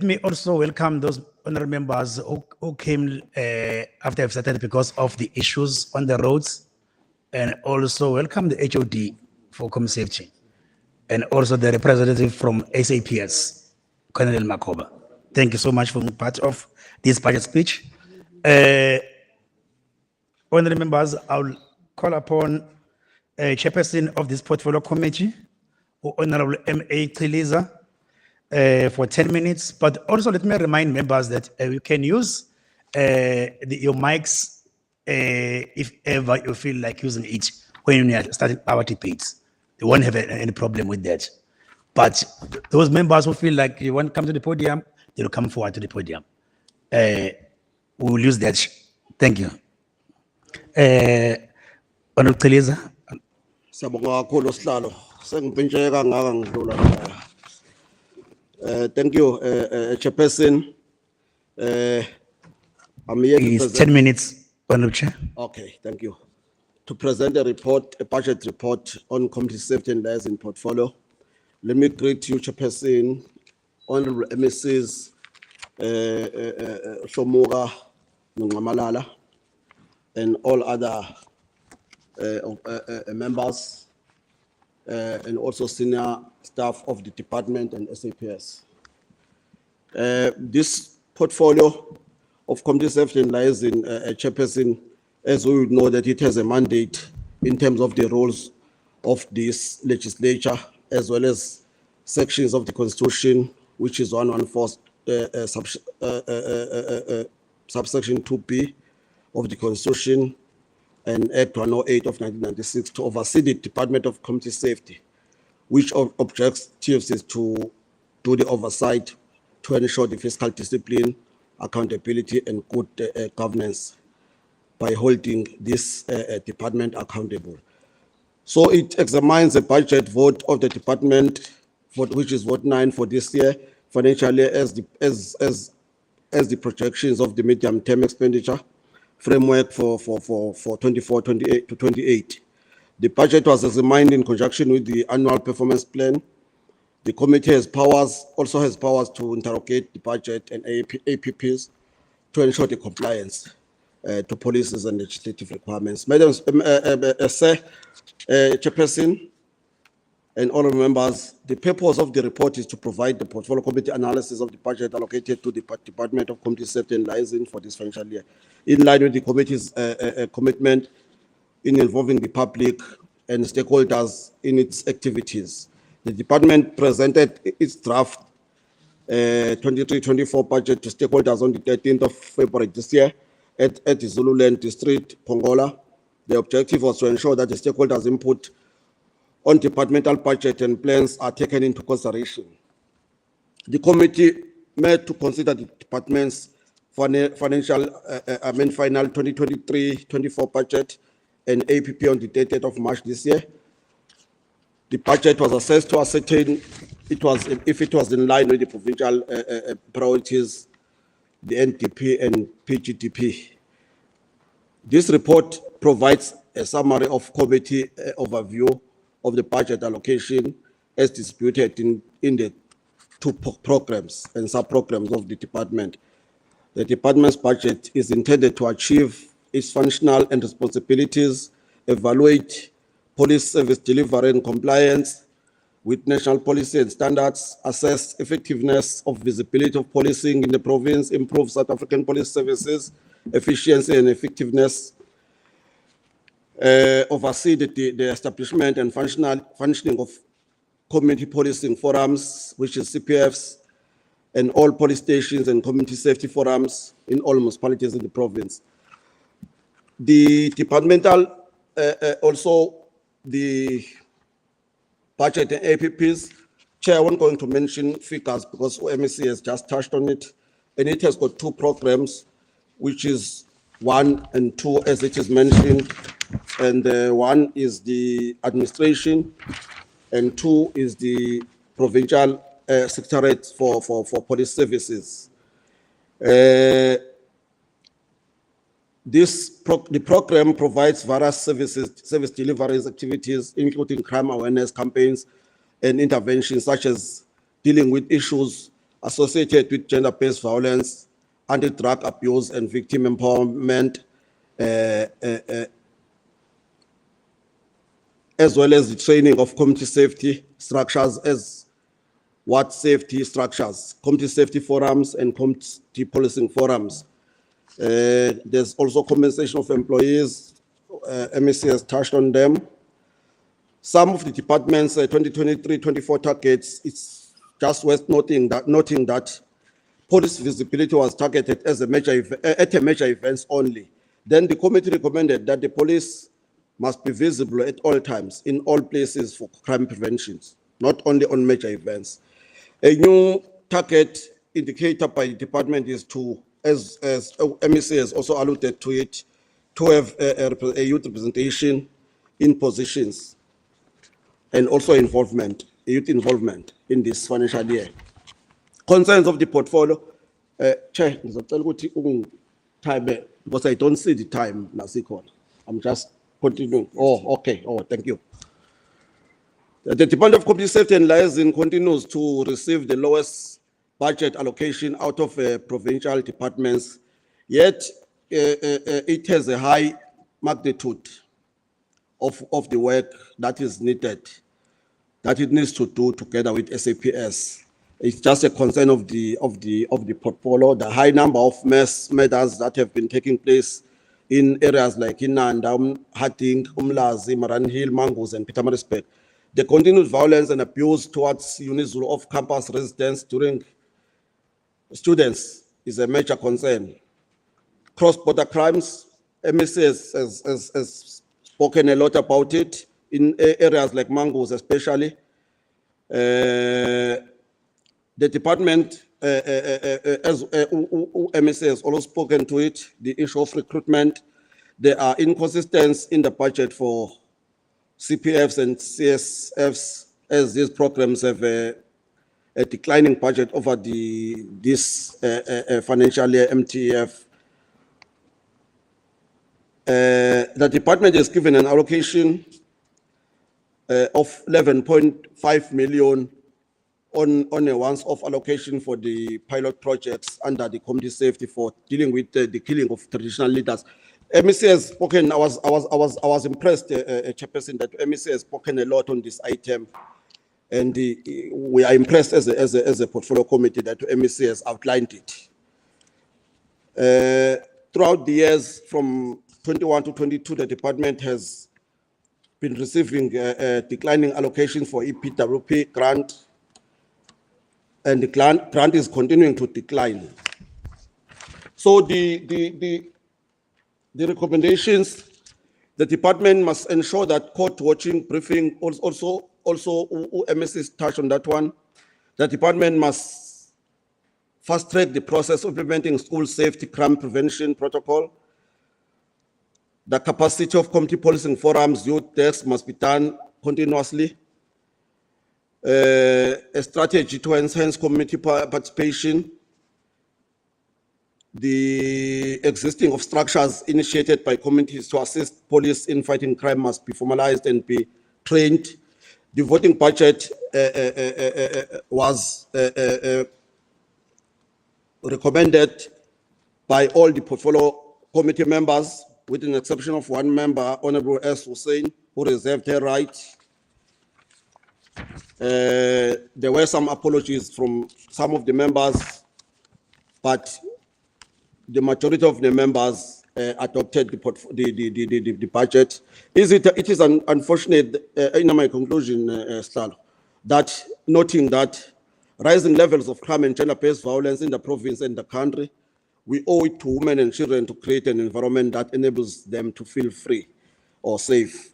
me also welcome those honorable members who came after I've started because of the issues on the roads, and also welcome the HOD for common safety, and also the representative from SAPS, Colonel Makoba. Thank you so much for being part of this budget speech. Honorable members, I'll call upon chairperson of this portfolio committee, Honorable M.A. Tiliza, for 10 minutes. But also let me remind members that you can use your mics if ever you feel like using it when you are starting our debates. You won't have any problem with that. But those members who feel like you want to come to the podium, they'll come forward to the podium. We will use that. Thank you. Honorable Tiliza. Sabonga kakhulu sihlalo sengiphintsheke kangaka ngidlula la. Thank you chairperson. I'm here to It's present. 10 minutes, Honorable Chair. Okay, thank you. To present a budget report on community safety and liaison portfolio. Let me greet you, chairperson, honorable MSCs, Shomuga, Nungamalala, and all other members, and also senior staff of the department and SAPS. This portfolio of community safety and liaison, chairperson, as we would know that it has a mandate in terms of the roles of this legislature, as well as sections of the constitution, which is 114 subsection 2B of the constitution, and Act 108 of 1996 to oversee the Department of Community Safety, which objectives is to do the oversight to ensure the fiscal discipline, accountability, and good governance by holding this department accountable. So it examines the budget vote of the department, which is vote 9 for this year, financial year, as the projections of the medium-term expenditure framework for 24-28 to 28. The budget was examined in conjunction with the annual performance plan. The committee also has powers to interrogate the budget and APPs to ensure the compliance to policies and legislative requirements. Madam Chairperson and all members, the purpose of the report is to provide the portfolio committee analysis of the budget allocated to the Department of Community Safety and Liaison for this financial year, in line with the committee's commitment in involving the public and stakeholders in its activities. The department presented its draft 23-24 budget to stakeholders on the 13th of February this year at the Zululand District, Pongola. The objective was to ensure that the stakeholders' input on departmental budget and plans are taken into consideration. The committee met to consider the department's final 2023-24 budget and APP on the 30th of March this year. The budget was assessed to ascertain if it was in line with the provincial priorities, the NDP and PGDP. This report provides a summary of committee overview of the budget allocation as distributed in the two programs and sub-programs of the department. The department's budget is intended to achieve its functional and responsibilities, evaluate police service delivery and compliance with national policy and standards, assess effectiveness of visibility of policing in the province, improve South African police services, efficiency and effectiveness, oversee the establishment and functioning of community policing forums, which is CPFs, and all police stations and community safety forums in all municipalities in the province. The departmental, also the budget and APPs, Chair, I'm going to mention figures because MEC has just touched on it, and it has got two programs, which is 1 and 2, as it is mentioned. and one is the administration, and two is the provincial secretariat for police services. The program provides various service deliveries activities, including crime awareness campaigns and interventions, such as dealing with issues associated with gender-based violence, anti-drug abuse, and victim empowerment, as well as the training of community safety structures as what safety structures, community safety forums, and community policing forums. There's also compensation of employees. MEC has touched on them. Some of the departments' 2023-24 targets, it's just worth noting that police visibility was targeted as a major events only. Then the committee recommended that the police must be visible at all times in all places for crime prevention, not only on major events. A new target indicator by the department is to, as MEC has also alluded to it, to have a youth representation in positions and also youth involvement in this financial year. Concerns of the portfolio, Chair, ngizocela ukuthi ungitime because I don't see the time nasikho. I'm just continuing. Oh, okay. Oh, thank you. The Department of Community Safety and Liaison continues to receive the lowest budget allocation out of provincial departments, yet it has a high magnitude of the work that is needed, that it needs to do together with SAPS. It's just a concern of the portfolio, the high number of mass murders that have been taking place in areas like Inanda, Hatting, Umlazi, Maranhill, Mangus, and Pietermaritzburg. The continued violence and abuse towards UniZulu off-campus residents during students is a major concern. Cross-border crimes, MEC has spoken a lot about it in areas like Mangus especially. The department, as MEC has also spoken to it, the issue of recruitment. There are inconsistencies in the budget for CPFs and CSFs, as these programs have a declining budget over this financial year MTF. The department is given an allocation of 11.5 million on a once-off allocation for the pilot projects under the community safety for dealing with the killing of traditional leaders. MEC has spoken. I was impressed, Chairperson, that MEC has spoken a lot on this item, and we are impressed as a portfolio committee that MEC has outlined it. Throughout the years from 21 to 22, the department has been receiving declining allocations for EPWP grant, and the grant is continuing to decline. So the recommendations, the department must ensure that court watching briefing also MSC touched on that one. The department must fast track the process of implementing school safety crime prevention protocol. The capacity of community policing forums, youth desks must be done continuously. A strategy to enhance community participation. The existing of structures initiated by communities to assist police in fighting crime must be formalized and be trained. The voting budget was recommended by all the portfolio committee members, with an exception of one member, Honorable S. Hussein, who reserved her right. There were some apologies from some of the members, but the majority of the members adopted the budget. It is unfortunate, in my conclusion, Slalo, that noting that rising levels of crime and gender-based violence in the province and the country, we owe it to women and children to create an environment that enables them to feel free or safe.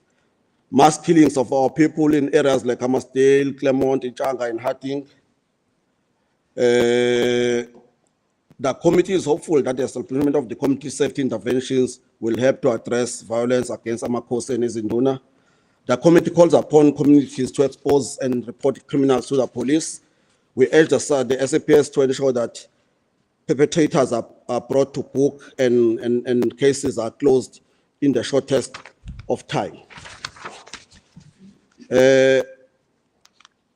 Mass killings of our people in areas like Hammarsdale, Claremont, Ichanga, and Hatting. The The committee is hopeful that the supplement of the community safety interventions will help to address violence against Amakosi and Izinduna. The committee calls upon communities to expose and report criminals to the police. We urge the SAPS to ensure that perpetrators are brought to book and cases are closed in the shortest of time.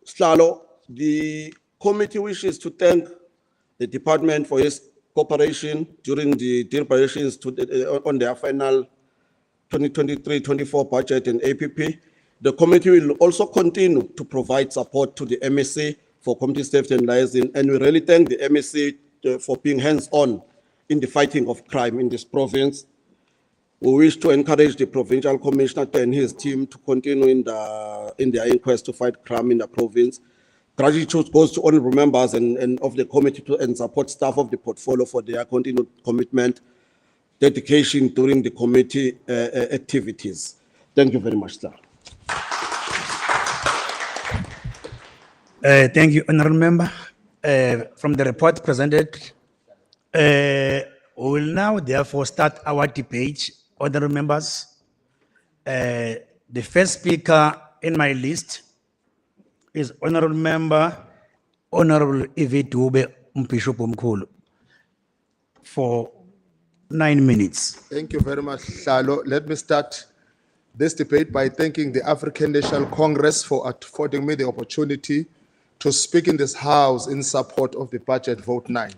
Slalo, the committee wishes to thank the department for its cooperation during the deliberations on their final 2023-24 budget and APP. The committee will also continue to provide support to the MSC for community safety and liaison, and we really thank the MSC for being hands-on in the fighting of crime in this province. We wish to encourage the provincial commissioner and his team to continue in their inquest to fight crime in the province. Gratitude goes to honorable members and of the committee and support staff of the portfolio for their continued commitment, dedication during the committee activities. Thank you very much, sir. Thank you, honorable member. From the report presented, we will now therefore start our debate, honorable members. The first speaker in my list is honorable member, Honorable Evie Dube Bishop Umkhulu, for 9 minutes. Thank you very much, Shalo. Let me start this debate by thanking the African National Congress for affording me the opportunity to speak in this House in support of the budget vote 9.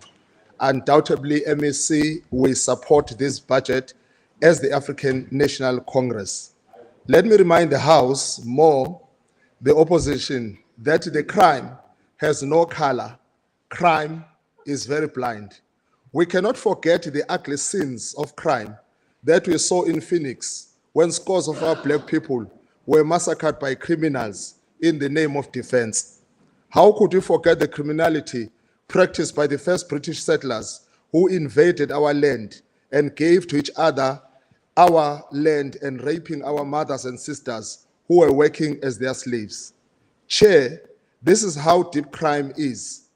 Undoubtedly, MEC will support this budget as the African National Congress. Let me remind the House, the opposition, that the crime has no color. Crime is very blind. We cannot forget the ugly scenes of crime that we saw in Phoenix when scores of our black people were massacred by criminals in the name of defense. How could we forget the criminality practiced by the first British settlers who invaded our land and gave to each other our land and raping our mothers and sisters who were working as their slaves? Chair, this is how deep crime is.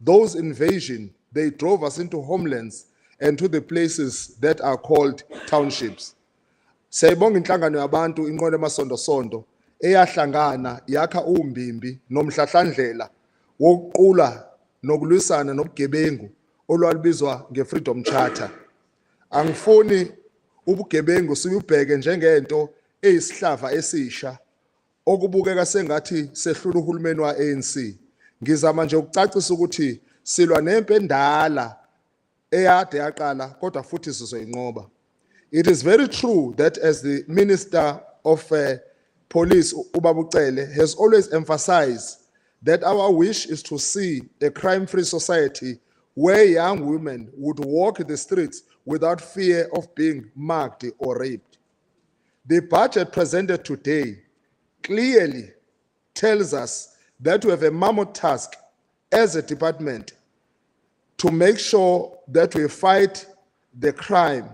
Those invasions, they drove us into homelands and to the places that are called townships. Siyayibonga inhlangano yabantu inqola emasondo eyahlangana yakha umbimbi nomhlahlandlela wokuqula nokulwisana nobugebengu olwalibizwa ngeFreedom Charter. Angifuni ubugebengu sibubheke njengento eyisihlava esisha okubukeka sengathi sehlula uhulumeni wa-ANC. Ngizama nje ukucacisa ukuthi silwa nempi endala eyade yaqala kodwa futhi sizoyinqoba. It is very true that as the Minister of Police, Ubabucele, has always emphasized that our wish is to see a crime-free society where young women would walk the streets without fear of being mugged or raped. The budget presented today clearly tells us that we have a mammoth task as a department to make sure that we fight the crime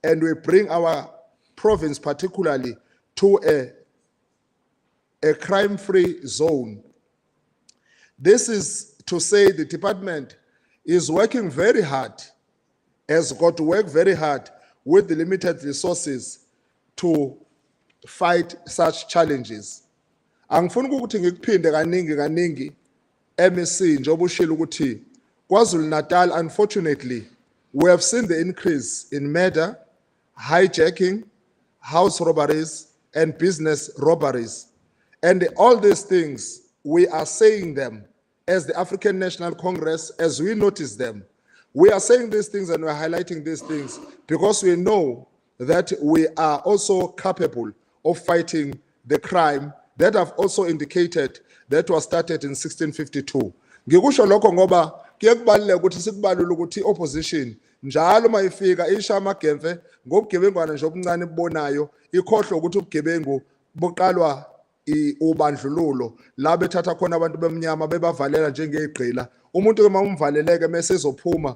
and we bring our province particularly to a crime-free zone. This is to say the department is working very hard, has got to work very hard with the limited resources to fight such challenges. Angifuni ukuthi ngikuphinde kaningi MEC njengoba ushilo ukuthi KwaZulu-Natal, unfortunately, we have seen the increase in murder, hijacking, house robberies, and business robberies. And all these things, we are saying them as the African National Congress, as we notice them. We are saying these things and we're highlighting these things because we know that we are also capable of fighting the crime that have also indicated that was started in 1652. Ngikusho lokho ngoba kuyekubaleka ukuthi sikubalule ukuthi opposition njalo mayifika isha amagemfe ngobugebengwana nje obuncane bubonayo ikhohlwe ukuthi ubugebengu boqalwa ubandlululo la bethatha khona abantu bemnyama bebavalela njengegqila umuntu ke mawumvaleleke mase ezophuma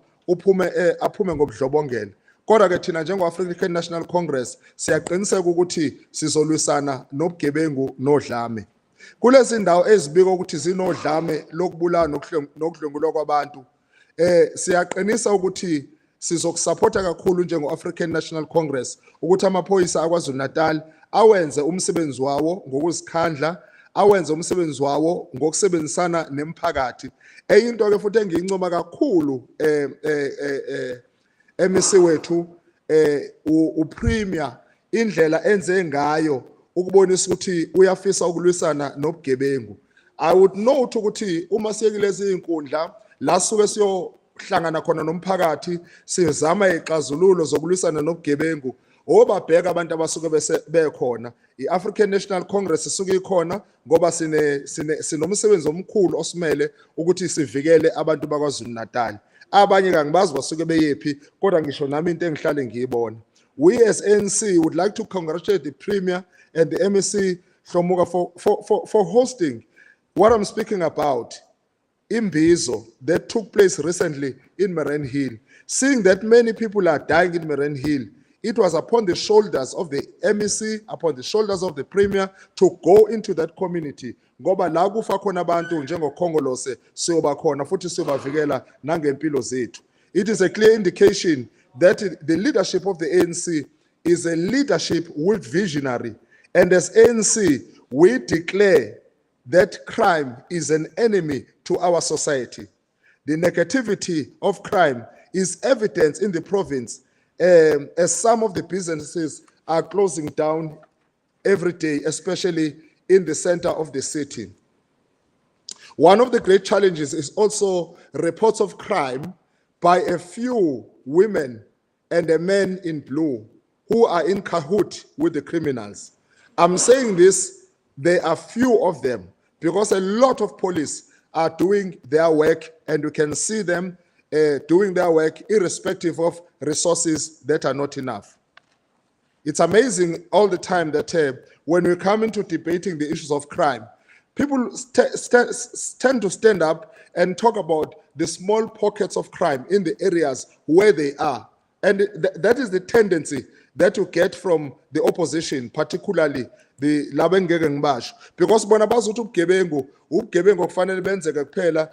aphume ngobudlobongela. Kodwa ke thina njengo-African National Congress siyaqiniseka ukuthi sizolwisana nobugebengu nodlame. Kulezi ndawo ezibika ukuthi zinodlame lokubulala nokudlwengulwa kwabantu, Siyaqinisa ukuthi sizokusupporta kakhulu njengo-African National Congress ukuthi amaphoyisa aKwaZulu Natal awenze umsebenzi wawo ngokuzikhandla, awenze umsebenzi wawo ngokusebenzisana nemphakathi. Enye into ke futhi engiyincoma kakhulu MEC wethu uPremier indlela enze ngayo ukubonisa ukuthi uyafisa ukulwisana nobugebengu. I would note ukuthi uma siyekilezi inkundla la suke siyohlangana khona nomphakathi sizama ixazululo zokulwisana nobugebengu obabheka abantu abasuke bekhona. I-African National Congress isuke ikhona ngoba sinomsebenzi omkhulu osimele ukuthi sivikele abantu bakwaZulu Natal. Abanye kangibazi basuke beyephi kodwa ngisho nami into engihlale ngiyibona. We as ANC would like to congratulate the Premier and the MEC Hlomuka for hosting what I'm speaking about, Imbizo, that took place recently in Marine Hill. Seeing that many people are dying in Marine Hill, it was upon the shoulders of the MEC, upon the shoulders of the Premier to go into that community. Ngoba la kufa khona abantu njengokhongolose siyoba khona futhi siyobavikela nangempilo zethu. It is a clear indication that the leadership of the ANC is a leadership with visionary. And as ANC, we declare that crime is an enemy to our society. The negativity of crime is evident in the province as some of the businesses are closing down every day, especially in the center of the city. One of the great challenges is also reports of crime by a few women and a man in blue who are in cahoot with the criminals. I'm saying this, there are few of them because a lot of police are doing their work and you can see them doing their work irrespective of resources that are not enough. It's amazing all the time that when we come into debating the issues of crime, people tend to stand up and talk about the small pockets of crime in the areas where they are. And that is the tendency that you get from the opposition, particularly the labengeke ngibasho, because bona bazuthi ubugebengu kufanele benzeke kuphela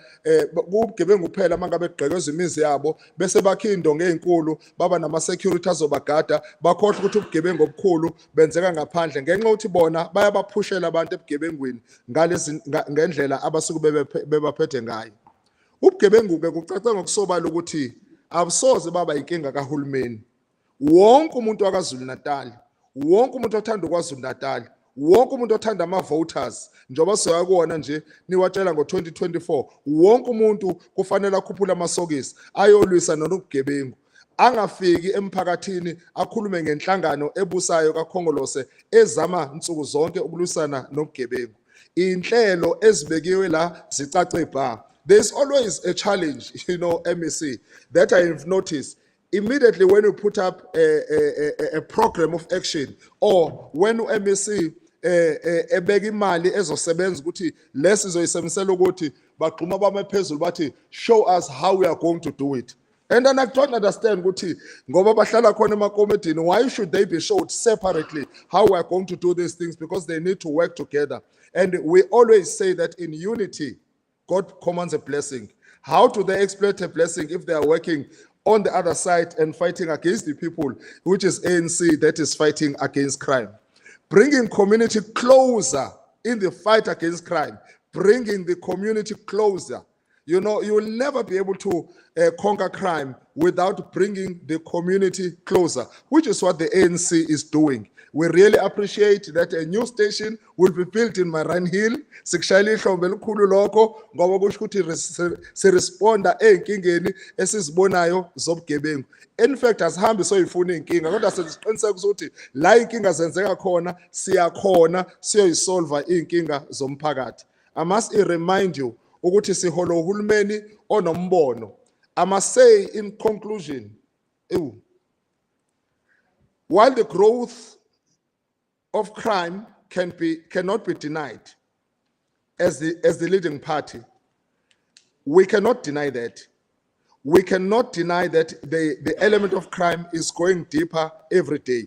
ubugebengu kuphela mangabe begqekezwe imizi yabo bese bakhe indonga ezinkulu baba nama security azobagada bakhohle ukuthi ubugebengu obukhulu benzeka ngaphandle ngenxa ukuthi bona bayabaphushela abantu ebugebengwini ngendlela abasuke bebaphethe ngayo. Ubugebengu ke kucaca ngokusobala ukuthi abusoze baba inkinga kahulumeni. Wonke umuntu wakaZulu Natal, wonke umuntu othanda uKwaZulu Natal, wonke umuntu othanda ama-voters, njengoba siyakubona nje niwatshela ngo-2024, wonke umuntu kufanele akhuphule amasokisi ayolwisa nobugebengu. Angafiki emphakathini akhulume ngenhlangano ebusayo kakhongolose ezama nsuku zonke ukulwisana nobugebengu. Inhlelo ezibekiwe la zicace bha. There's always a challenge, MEC, that I have noticed. Immediately when you put up a program of action or when MEC ebeka imali ezosebenza ukuthi lesizoyisebenzisela ukuthi baqhuma bame phezulu bathi show us how we are going to do it. And then I don't understand ukuthi ngoba bahlala khona emakomedini, why should they be showed separately how we are going to do these things, because they need to work together. And we always say that in unity God commands a blessing. How do they exploit a blessing if they are working on the other side and fighting against the people, which is ANC, that is fighting against crime? Bringing community closer in the fight against crime, bringing the community closer. You will never be able to conquer crime without bringing the community closer, which is what the ANC is doing. We really appreciate that a new station will be built in Marine Hill. Sikushayela ihlombe elikhulu lokho ngoba kusho ukuthi siresponda ezinkingeni esizibonayo zobugebengu. In fact, asihambi soyifuna inkinga kodwa sesiqiniseka ukuthi la inkinga zenzeka khona siyakhona siyoyisolva inkinga zomphakathi. I must remind you ukuthi sihola uhulumeni onombono. I must say in conclusion, while the growth of crime cannot be denied as the leading party, we cannot deny that. We cannot deny that the element of crime is going deeper every day.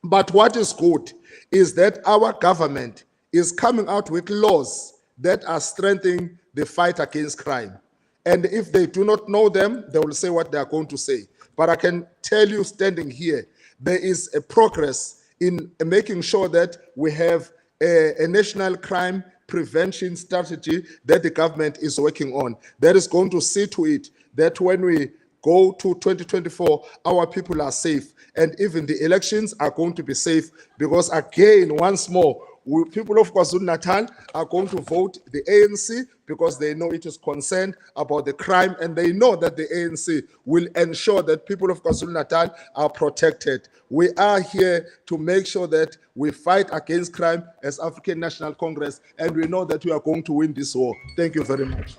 But what is good is that our government is coming out with laws that are strengthening the fight against crime. And if they do not know them, they will say what they are going to say. But I can tell you standing here, there is a progress in making sure that we have a national crime prevention strategy that the government is working on. That is going to see to it that when we go to 2024, our people are safe. And even the elections are going to be safe because again, once more, people of KwaZulu-Natal are going to vote the ANC because they know it is concerned about the crime and they know that the ANC will ensure that people of KwaZulu-Natal are protected. We are here to make sure that we fight against crime as African National Congress, and we know that we are going to win this war. Thank you very much.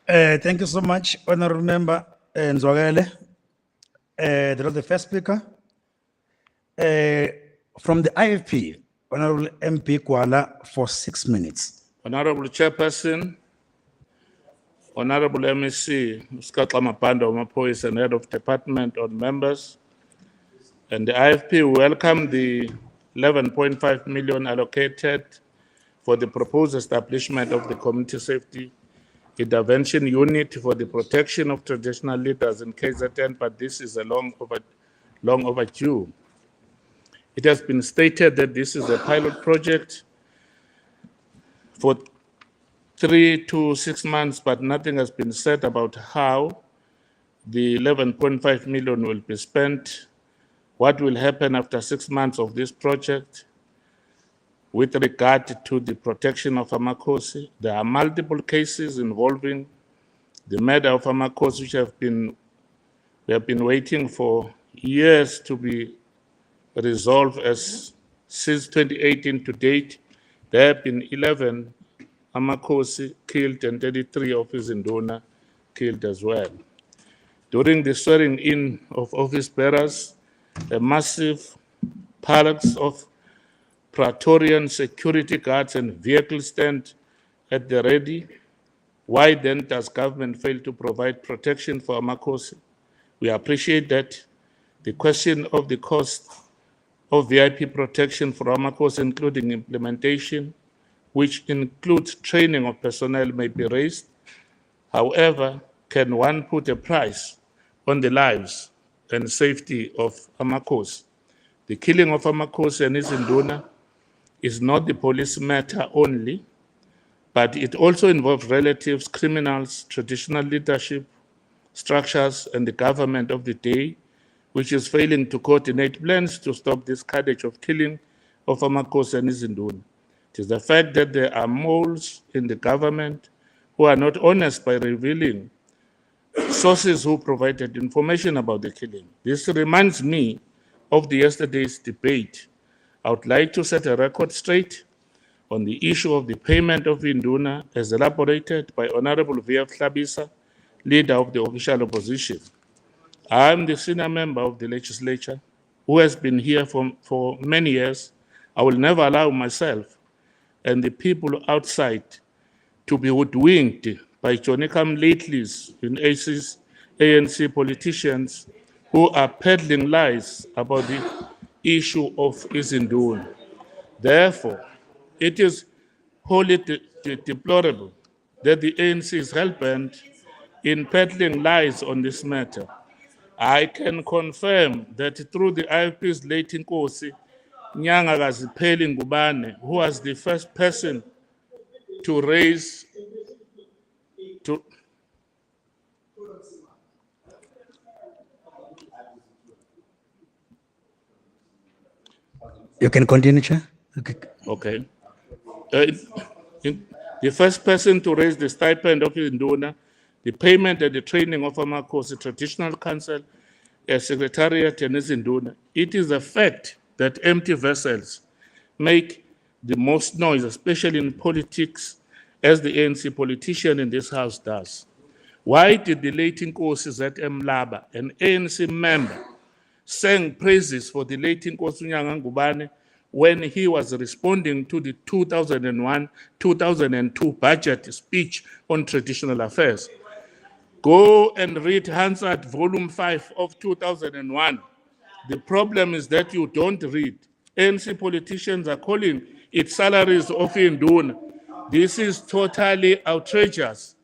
Thank you so much, Honorable Member Nzwagele. That was the first speaker. From the IFP, Honorable MP Kuala for 6 minutes. Honorable Chairperson, Honorable MEC, Skatla Mapanda Mapois and Head of Department on members, and the IFP welcome the 11.5 million allocated for the proposed establishment of the Community Safety Intervention Unit for the protection of traditional leaders in KZN, but this is a long overdue. It has been stated that this is a pilot project for 3 to 6 months, but nothing has been said about how the 11.5 million will be spent, what will happen after 6 months of this project with regard to the protection of Amakosi. There are multiple cases involving the murder of Amakosi, which we have been waiting for years to be resolved. As since 2018 to date, there have been 11 Amakosi killed and 33 of his Induna killed as well. During the swearing in of office bearers, a massive barracks of Praetorian security guards and vehicles stand at the ready. Why then does government fail to provide protection for Amakosi? We appreciate that. The question of the cost of VIP protection for Amakosi, including implementation, which includes training of personnel, may be raised. However, can one put a price on the lives and safety of Amakosi? The killing of Amakosi and his Induna is not the police matter only, but it also involves relatives, criminals, traditional leadership, structures, and the government of the day, which is failing to coordinate plans to stop this carnage of killing of Amakosi and his Induna. It is the fact that there are moles in the government who are not honest by revealing sources who provided information about the killing. This reminds me of yesterday's debate. I would like to set a record straight on the issue of the payment of Induna as elaborated by Honorable V.F. Hlabisa, leader of the official opposition. I am the senior member of the legislature who has been here for many years. I will never allow myself and the people outside to be hoodwinked by Johnny-come-latelys in ANC politicians who are peddling lies about the issue of Izinduna. Therefore, it is wholly deplorable that the ANC is hell-bent in peddling lies on this matter. I can confirm that through the IFP's late Nkosi, Nyanga Kazipheli Ngubane, who was the first person to raise You can continue, Chair. Okay. The first person to raise the stipend of Induna, the payment and the training of Amakosi Traditional Council, as Secretariat and Induna. It is a fact that empty vessels make the most noise, especially in politics, as the ANC politician in this house does. Why did the late Nkosi ZM Laba, an ANC member, sang praises for the late Nkosi Nyanga Ngubane when he was responding to the 2001-2002 budget speech on traditional affairs? Go and read Hansard Volume 5 of 2001. The problem is that you don't read. ANC politicians are calling its salaries of Induna. This is totally outrageous.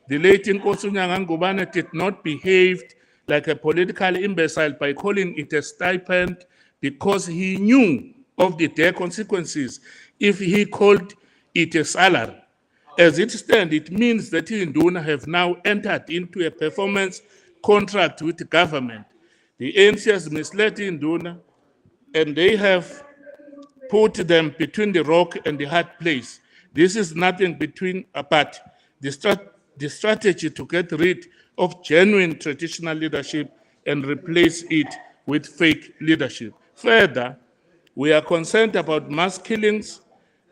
The late Nkosi Ngubane did not behave like a political imbecile by calling it a stipend because he knew of the dire consequences if he called it a salary. As it stands, it means that Induna have now entered into a performance contract with the government. The ANC has misled Induna, and they have put them between the rock and the hard place. This is nothing but the strategy to get rid of genuine traditional leadership and replace it with fake leadership. Further, we are concerned about mass killings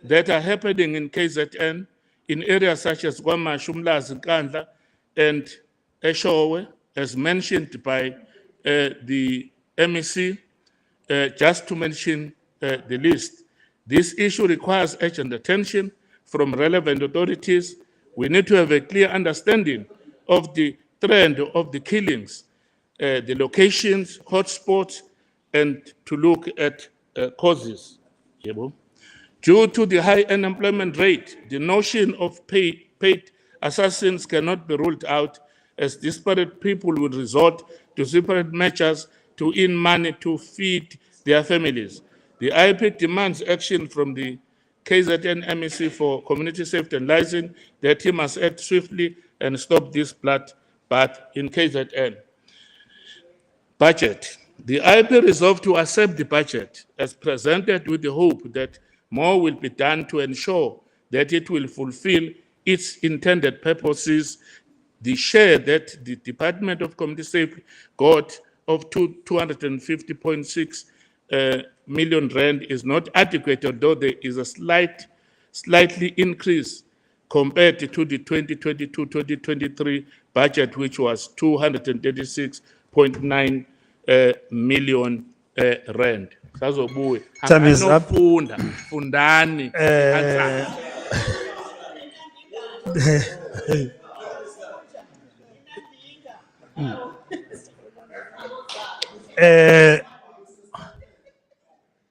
that are happening in KZN in areas such as Kwamashu, Umlazi, Nkandla, and Eshowe, as mentioned by the MEC, just to mention the list. This issue requires urgent attention from relevant authorities. We need to have a clear understanding of the trend of the killings, the locations, hotspots, and to look at causes. Yebo. Due to the high unemployment rate, the notion of paid assassins cannot be ruled out, as disparate people would resort to separate measures to earn money to feed their families. The IP demands action from the KZN MEC for community safety and liaison that he must act swiftly and stop this bloodbath in KZN. Budget. The IP resolved to accept the budget as presented with the hope that more will be done to ensure that it will fulfill its intended purposes. The share that the Department of Community Safety got of 250.6 million rand is not adequate, although there is a slightly increase compared to the 2022-2023 budget, which was 236.9 million rand. Sazobuye. Time is up. Anganofunda, fundani.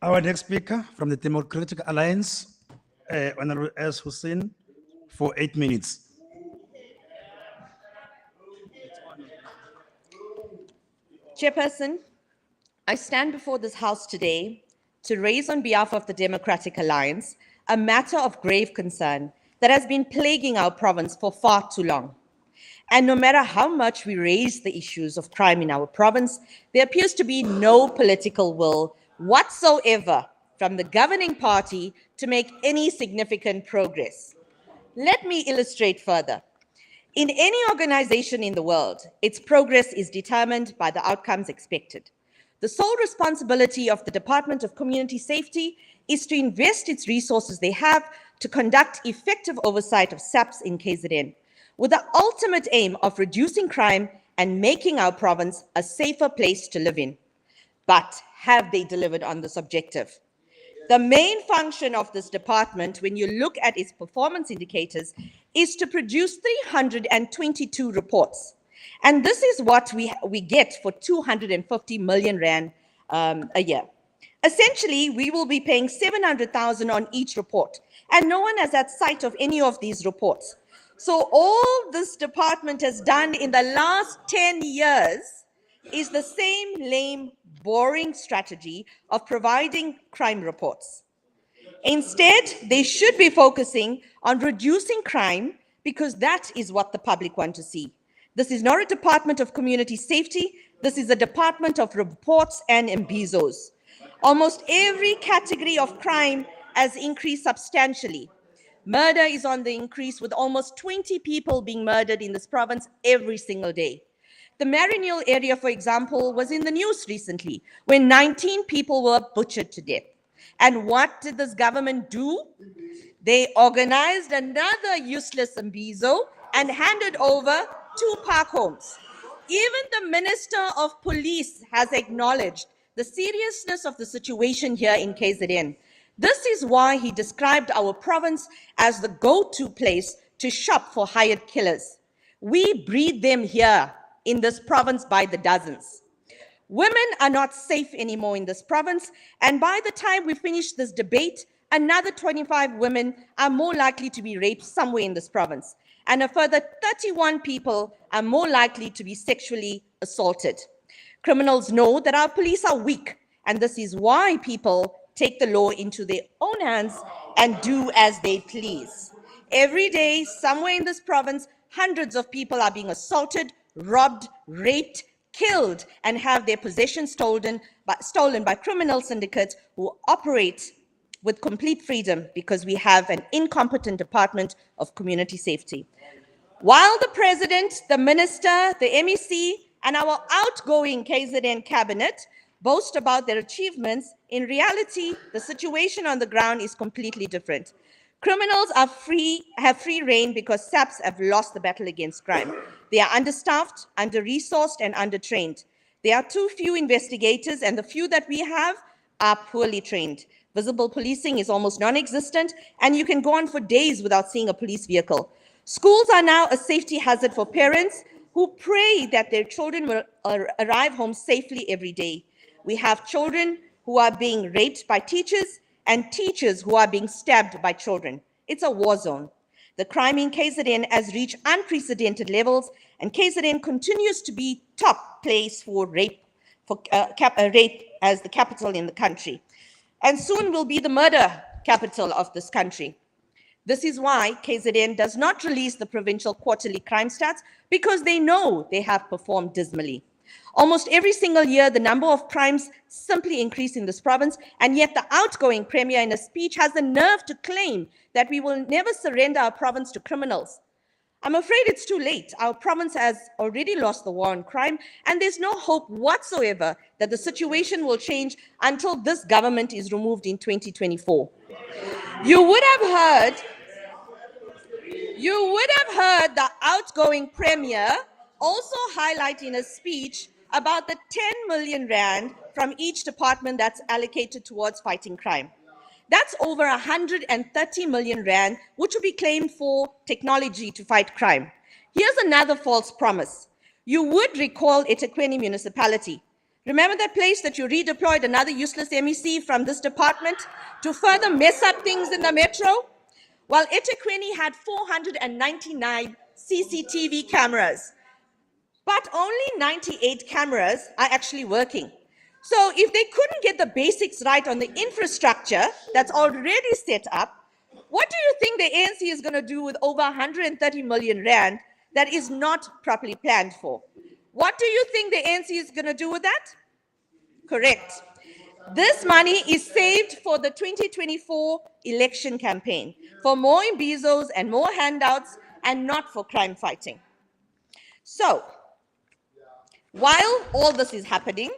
Our next speaker from the Democratic Alliance, Honorable S. Hussein, for 8 minutes. Chairperson, I stand before this House today to raise on behalf of the Democratic Alliance a matter of grave concern that has been plaguing our province for far too long. And no matter how much we raise the issues of crime in our province, there appears to be no political will whatsoever from the governing party to make any significant progress. Let me illustrate further. In any organization in the world, its progress is determined by the outcomes expected. The sole responsibility of the Department of Community Safety is to invest its resources they have to conduct effective oversight of SAPS in KZN, with the ultimate aim of reducing crime and making our province a safer place to live in. But have they delivered on this objective? The main function of this department, when you look at its performance indicators, is to produce 322 reports. And this is what we get for 250 million rand a year. Essentially, we will be paying 700,000 on each report, and no one has had sight of any of these reports. So all this department has done in the last 10 years is the same lame, boring strategy of providing crime reports. Instead, they should be focusing on reducing crime, because that is what the public want to see. This is not a Department of Community Safety. This is a Department of Reports and Mbizos. Almost every category of crime has increased substantially. Murder is on the increase, with almost 20 people being murdered in this province every single day. The Marignyul area, for example, was in the news recently, when 19 people were butchered to death. And what did this government do? They organized another useless Mbizo and handed over 2 park homes. Even the Minister of Police has acknowledged the seriousness of the situation here in KZN. This is why he described our province as the go-to place to shop for hired killers. We breed them here in this province by the dozens. Women are not safe anymore in this province, and by the time we finish this debate, another 25 women are more likely to be raped somewhere in this province, and a further 31 people are more likely to be sexually assaulted. Criminals know that our police are weak, and this is why people take the law into their own hands and do as they please. Every day, somewhere in this province, hundreds of people are being assaulted, robbed, raped, killed, and have their possessions stolen by criminal syndicates who operate with complete freedom because we have an incompetent Department of Community Safety. While the President, the Minister, the MEC, and our outgoing KZN cabinet boast about their achievements, in reality, the situation on the ground is completely different. Criminals have free rein because SAPs have lost the battle against crime. They are understaffed, under-resourced, and undertrained. There are too few investigators, and the few that we have are poorly trained. Visible policing is almost non-existent, and you can go on for days without seeing a police vehicle. Schools are now a safety hazard for parents who pray that their children will arrive home safely every day. We have children who are being raped by teachers and teachers who are being stabbed by children. It's a war zone. The crime in KZN has reached unprecedented levels, and KZN continues to be top place for rape, rape as the capital in the country. And soon will be the murder capital of this country. This is why KZN does not release the provincial quarterly crime stats, because they know they have performed dismally. Almost every single year, the number of crimes simply increase in this province, and yet the outgoing Premier in a speech has the nerve to claim that we will never surrender our province to criminals. I'm afraid it's too late. Our province has already lost the war on crime, and there's no hope whatsoever that the situation will change until this government is removed in 2024. You would have heard the outgoing Premier also highlight in a speech about the 10 million rand from each department that's allocated towards fighting crime. That's over 130 million rand, which will be claimed for technology to fight crime. Here's another false promise. You would recall eThekwini municipality. Remember that place that you redeployed another useless MEC from this department to further mess up things in the metro? Well, eThekwini had 499 CCTV cameras, but only 98 cameras are actually working. So if they couldn't get the basics right on the infrastructure that's already set up, what do you think the ANC is going to do with over 130 million rand that is not properly planned for? What do you think the ANC is going to do with that? Correct. This money is saved for the 2024 election campaign, for more imbizos and more handouts, and not for crime fighting. So, while all this is happening,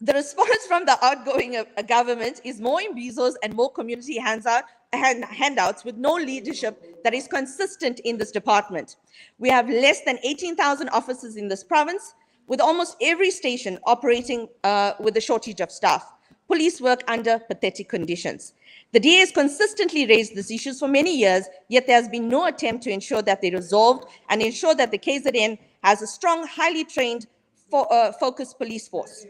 the response from the outgoing government is more imbizos and more community handouts with no leadership that is consistent in this department. We have less than 18,000 officers in this province, with almost every station operating with a shortage of staff. Police work under pathetic conditions. The DA has consistently raised these issues for many years, yet there has been no attempt to ensure that they're resolved and ensure that the KZN has a strong, highly trained, focused police force.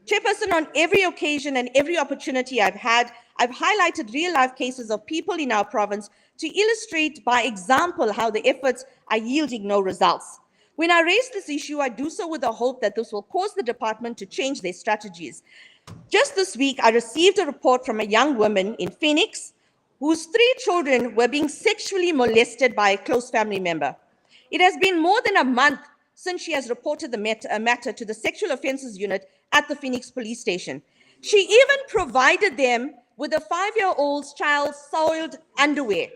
Chairperson, on every occasion and every opportunity I've had, I've highlighted real-life cases of people in our province to illustrate by example how the efforts are yielding no results. When I raise this issue, I do so with the hope that this will cause the department to change their strategies. Just this week, I received a report from a young woman in Phoenix whose 3 children were being sexually molested by a close family member. It has been more than a month since she has reported the matter to the Sexual Offences Unit at the Phoenix Police Station. She even provided them with a 5-year-old's child's soiled underwear,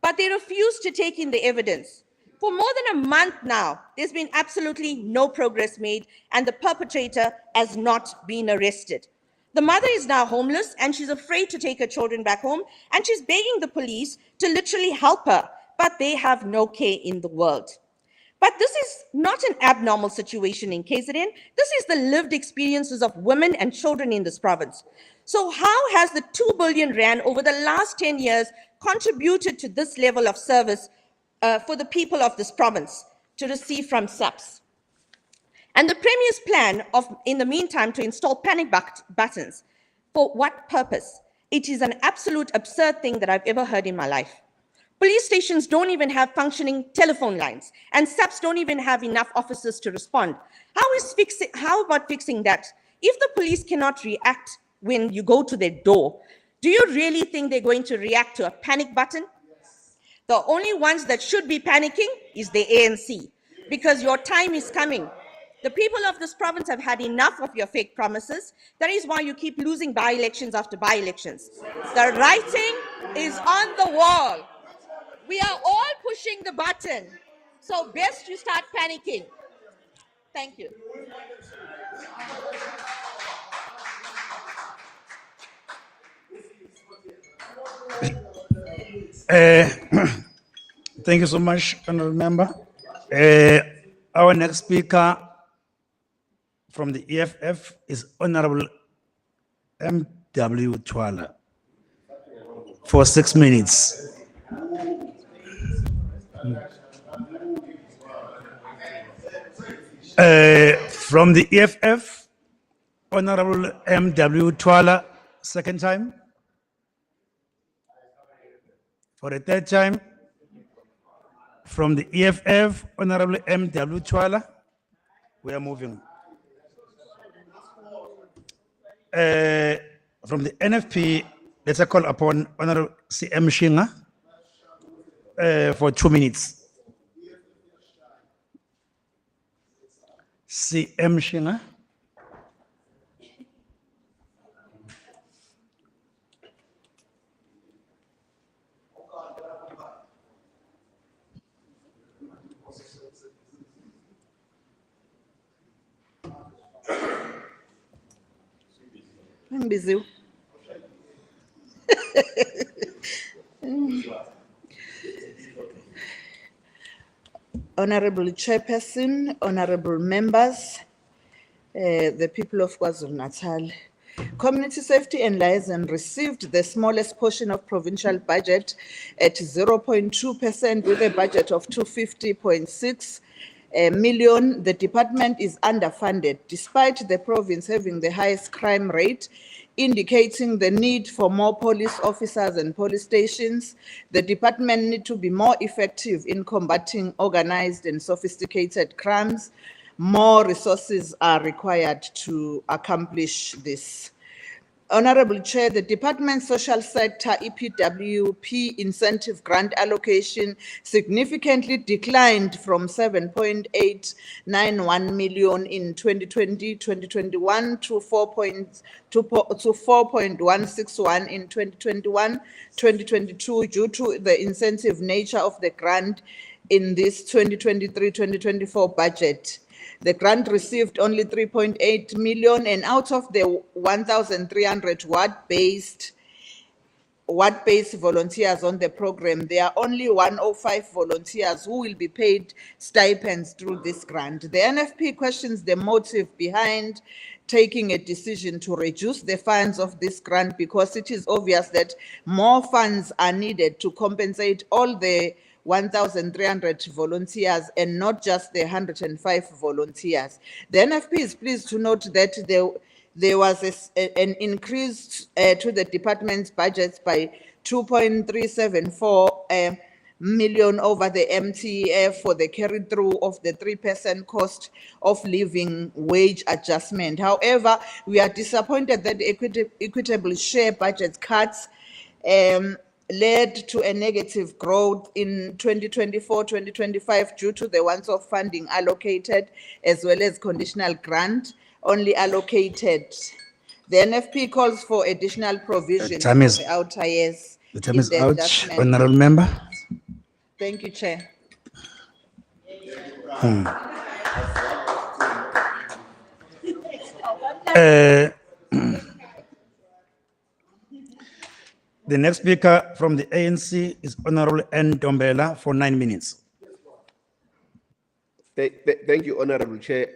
but they refused to take in the evidence. For more than a month now, there's been absolutely no progress made, and the perpetrator has not been arrested. The mother is now homeless, and she's afraid to take her children back home, and she's begging the police to literally help her, but they have no care in the world. But this is not an abnormal situation in KZN. This is the lived experiences of women and children in this province. So how has the 2 billion rand over the last 10 years contributed to this level of service for the people of this province to receive from SAPs? And the Premier's plan in the meantime, to install panic buttons. For what purpose? It is an absolute absurd thing that I've ever heard in my life. Police stations don't even have functioning telephone lines, and SAPs don't even have enough officers to respond. How about fixing that? If the police cannot react when you go to their door, do you really think they're going to react to a panic button? The only ones that should be panicking is the ANC, because your time is coming. The people of this province have had enough of your fake promises. That is why you keep losing by-elections after by-elections. The writing is on the wall. We are all pushing the button. So best you start panicking. Thank you. Thank you so much, Honorable Member. Our next speaker from the EFF is Honorable M.W. Twala for 6 minutes. From the EFF, Honorable M.W. Twala, second time. For the third time, from the EFF, Honorable M.W. Twala. We are moving. From the NFP, let's call upon Honorable C.M. Shinga for 2 minutes. C.M. Shinga. I'm busy. Honorable Chairperson, honorable members, the people of KwaZulu-Natal. Community Safety and Liaison received the smallest portion of provincial budget at 0.2% with a budget of 250.6 million. The department is underfunded despite the province having the highest crime rate, indicating the need for more police officers and police stations. The department need to be more effective in combating organized and sophisticated crimes. More resources are required to accomplish this. Honorable Chair, the Department's Social Sector EPWP incentive grant allocation significantly declined from 7.891 million in 2020-2021 to 4.161 in 2021-2022 due to the incentive nature of the grant in this 2023-2024 budget. The grant received only 3.8 million, and out of the 1,300 ward-based volunteers on the program, there are only 105 volunteers who will be paid stipends through this grant. The NFP questions the motive behind taking a decision to reduce the funds of this grant, because it is obvious that more funds are needed to compensate all the 1,300 volunteers and not just the 105 volunteers. The NFP is pleased to note that there was an increase to the department's budget by 2.374 million over the MTF for the carry through of the 3% cost of living wage adjustment. However, we are disappointed that the equitable share budget cuts led to a negative growth in 2024-2025 due to the once-off funding allocated as well as conditional grant only allocated. The NFP calls for additional provision for the outer years. The time is out, Honorable Member. Thank you, Chair. The next speaker from the ANC is Honorable N. Dombela for 9 minutes. Thank you, Honorable Chair,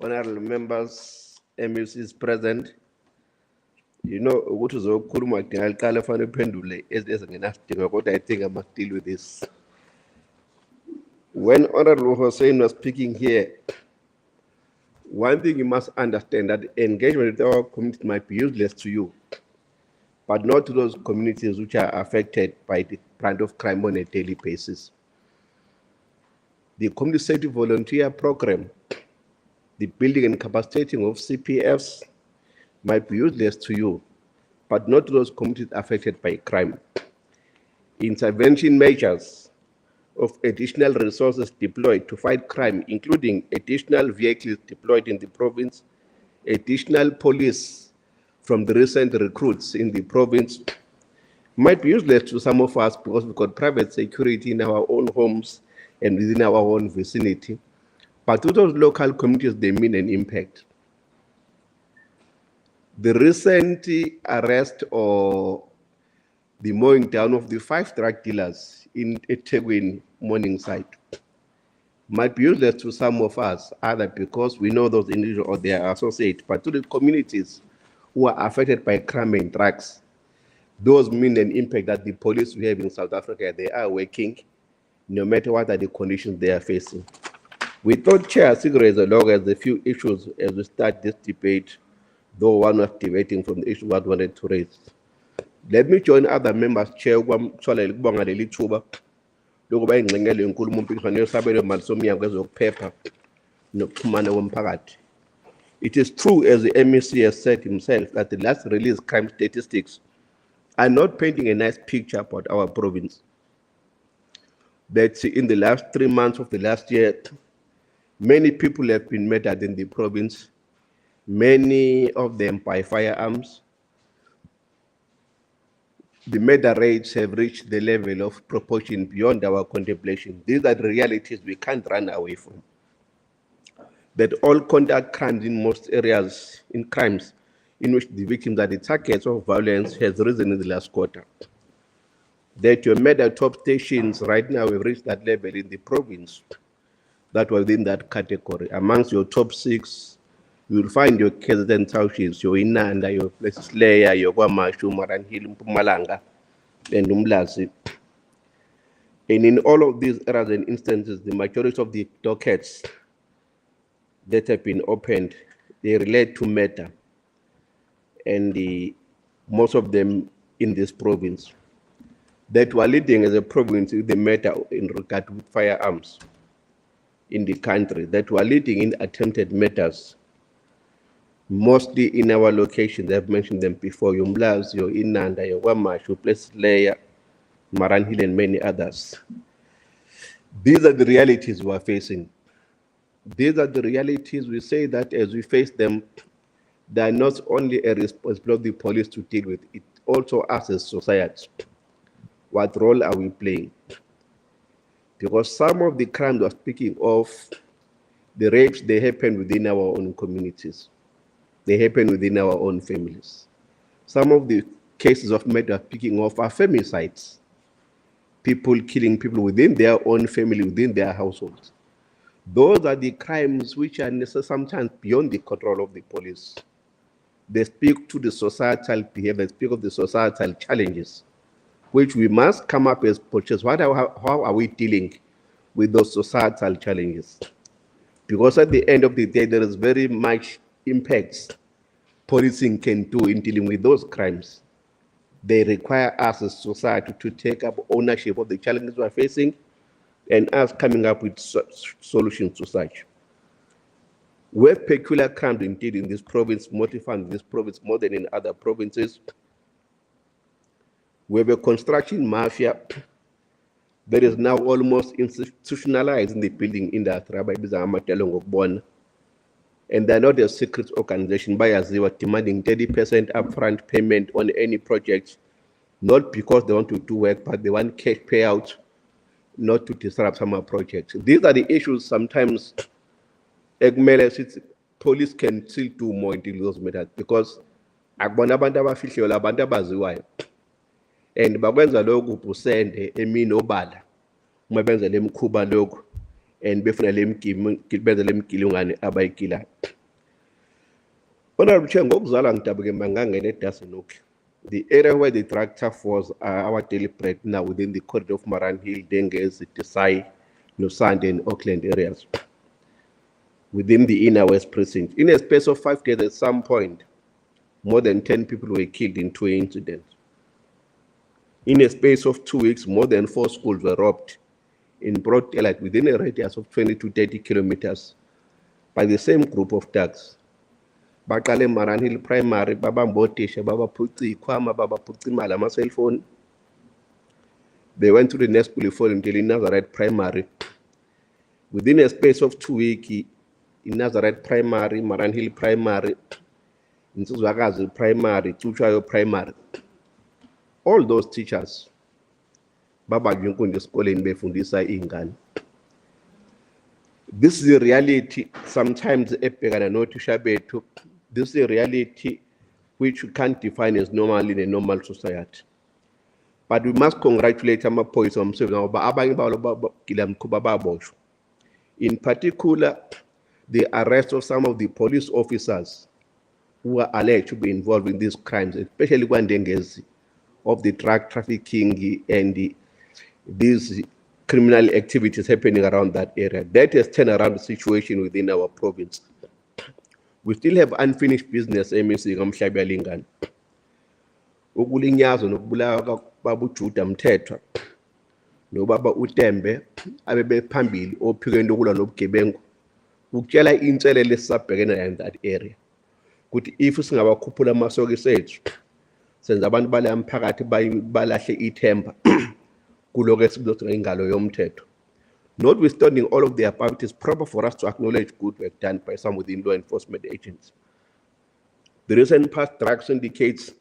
honorable members, MUCs present. You know, what is all Kuruma Kalafan pendule is enough what I think I must deal with this. When Honorable Hussein was speaking here, one thing you must understand that engagement with our community might be useless to you. but not to those communities which are affected by the brand of crime on a daily basis. The Community Safety Volunteer Program, the building and capacitating of CPFs might be useless to you, but not to those communities affected by crime. Intervention measures of additional resources deployed to fight crime, including additional vehicles deployed in the province, additional police from the recent recruits in the province, might be useless to some of us because we've got private security in our own homes and within our own vicinity. But to those local communities, they mean an impact. The recent arrest or the mowing down of the 5 drug dealers in eThekwini Morningside might be useless to some of us, either because we know those individuals or their associates, but to the communities who are affected by crime and drugs, those mean an impact that the police we have in South Africa, they are working no matter what are the conditions they are facing. We thought Chair Sigrid has a few issues as we start this debate, though one was debating from the issue one wanted to raise. Let me join other members, Chair, kwamthwala ukubonga leli thuba lokuba ingxengele inkulumo mpikiswano yosabelo mali somnyango wezokuphepha nokuxhumana komphakathi. It is true, as the MEC has said himself, that the last released crime statistics are not painting a nice picture about our province. That in the last 3 months of the last year, many people have been murdered in the province, many of them by firearms. The murder rates have reached the level of proportion beyond our contemplation. These are the realities we can't run away from. That all conduct crimes in most areas, in crimes in which the victims are the targets of violence, has risen in the last quarter. That your murder top stations right now have reached that level in the province that were within that category. Amongst your top 6, you will find your KZN townships, your Inanda, your Places Leya, your Kwamashu, Maranhil, Mpumalanga, and Umlazi. And in all of these areas and instances, the majority of the dockets that have been opened, they relate to murder, and most of them in this province. That were leading as a province with the murder in regard to firearms in the country, that were leading in attempted murders, mostly in our locations. I've mentioned them before: your Umlazi, your Inanda, your Kwamashu, Places Leya, Maranhil, and many others. These are the realities we are facing. These are the realities. We say that as we face them, they are not only a responsibility of the police to deal with, it also us as society. What role are we playing? Because some of the crimes we're speaking of, the rapes, they happen within our own communities. They happen within our own families. Some of the cases of murder we're speaking of are femicides. People killing people within their own family, within their households. Those are the crimes which are sometimes beyond the control of the police. They speak to the societal behavior, they speak of the societal challenges, which we must come up as politicians. How are we dealing with those societal challenges? Because at the end of the day, there is very much impacts policing can do in dealing with those crimes. They require us as society to take up ownership of the challenges we are facing and us coming up with solutions to such. Where peculiar crimes indeed in this province, more defined in this province more than in other provinces, we have a construction mafia that is now almost institutionalized in the building industry. And they're not a secret organization, buyers, they were demanding 30% upfront payment on any project, not because they want to do work, but they want cash payout, not to disrupt some projects. These are the issues sometimes police can still do more in those matters, because and bakwenza lokhu ubusende emini obala uma benza lemkhuba lokhu and befuna benza lemgilungane abayigilayo. Honorable Chair, ngokuzala ngidabuke mangangena eDasenhoek. The area where the drug task force are our daily bread now within the corridor of Maranhil, Dengezi, Desai, Nosande, and Auckland areas, within the inner west precinct. In a space of 5 days, at some point, more than 10 people were killed in 2 incidents. In a space of 2 weeks, more than 4 schools were robbed in broad daylight within a radius of 20 to 30 kilometers by the same group of thugs. Baqale Maran Hill Primary, babambotesha, babaphuci ikhwama, babaphuci imali, ama-cell phone. They went to the next school following till in Nazareth Primary. Within a space of 2 weeks, in Nazareth Primary, Maran Hill Primary, in Insuzwakazi Primary, Tuchayo Primary, all those teachers, Baba Junkundi esikoleni befundisa ingane. This is a reality sometimes ebhekana nothisha bethu. This is a reality which you can't define as normal in a normal society. But we must congratulate amaphoyisa omsebenzi ngoba abanye babo bagila mkhuba baboshwa. In particular, the arrest of some of the police officers who are alleged to be involved in these crimes, especially Kwandengezi, of the drug trafficking and these criminal activities happening around that area. That has turned around the situation within our province. We still have unfinished business, MEC Kamhlabi Alingana. Ukulinyazwa nokubulawa babuJuda Mthethwa nobaba uTembe abebephambili ophikweni lokulwa nobugebengu ukutshela inselele esisabhekene nayo in that area. Kuthi if singabakhuphula amasokisi ethu senza abantu bale mphakathi balahle ithemba kuloko esibizothenga ingalo yomthetho. Notwithstanding all of the above, it is proper for us to acknowledge good work done by some within law enforcement agents. The recent past drug syndicates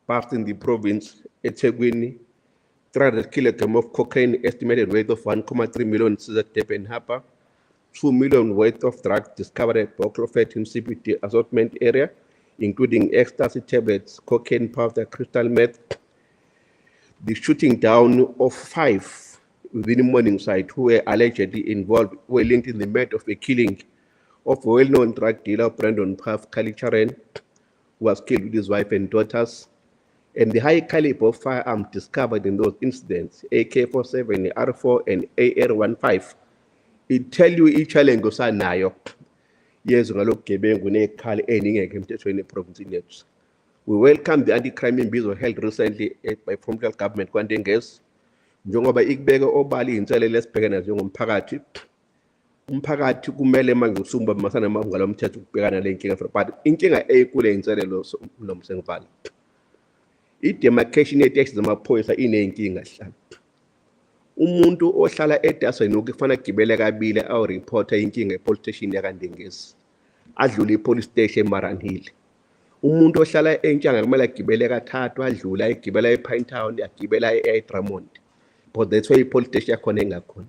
passed in the province, eThekwini, 300 kilograms of cocaine, estimated weight of 1.3 million at Durban Harbour, 2 million worth of drugs discovered at Boklofet in CBD assortment area, including ecstasy tablets, cocaine powder, crystal meth. The shooting down of 5 within the Morningside who were allegedly involved, were linked in the matter of a killing of a well-known drug dealer, Brandon Puff Kalicharen, who was killed with his wife and daughters, and the high caliber of firearms discovered in those incidents, AK-47, R4, and AR-15. It tell you each challenge osanayo yezo ngalobugebengu nekhali eningeke emthethweni eprovinsini yethu. We welcome the anti-crime imbizo held recently by provincial government Kwandengezi njengoba ikubeka obali inselele esibhekene njengomphakathi. Umphakathi kumele manje usumba masana amavunga lomthetho ukubhekana le nkinga but inkinga ekule inselelo nomsengivala. I-demarcation ye-taxi zamaphoyisa inenkinga hlala. Umuntu ohlala edasweni ukufana gibele kabili awu-reporta inkinga e-police station yaKandengezi adlule i-police station eMaran Hill. Umuntu ohlala eNtshanga kumele agibele kathathu adlula egibela ePine Town agibela eDramond. But that's why i-police station yakhona engakhona.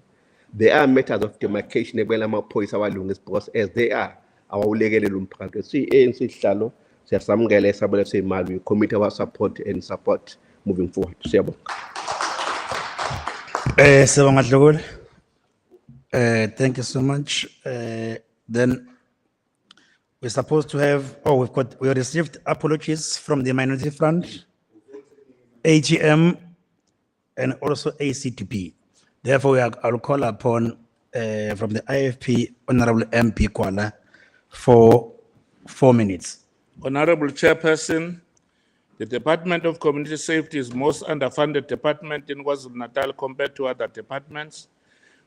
There are matters of demarcation ekumele amaphoyisa awalungise because as they are awawulekelela umphakathi. Si-ANC sihlalo siyasamukela isabelo seyimali, we commit our support and support moving forward. Siyabonga. Sibonga Dlokole. Thank you so much. Then we're supposed to have, we received apologies from the Minority Front, AGM, and also ACTP. Therefore, I'll call upon from the IFP, Honorable MP Kwala, for 4 minutes. Honorable Chairperson, the Department of Community Safety is most underfunded department in KwaZulu-Natal compared to other departments.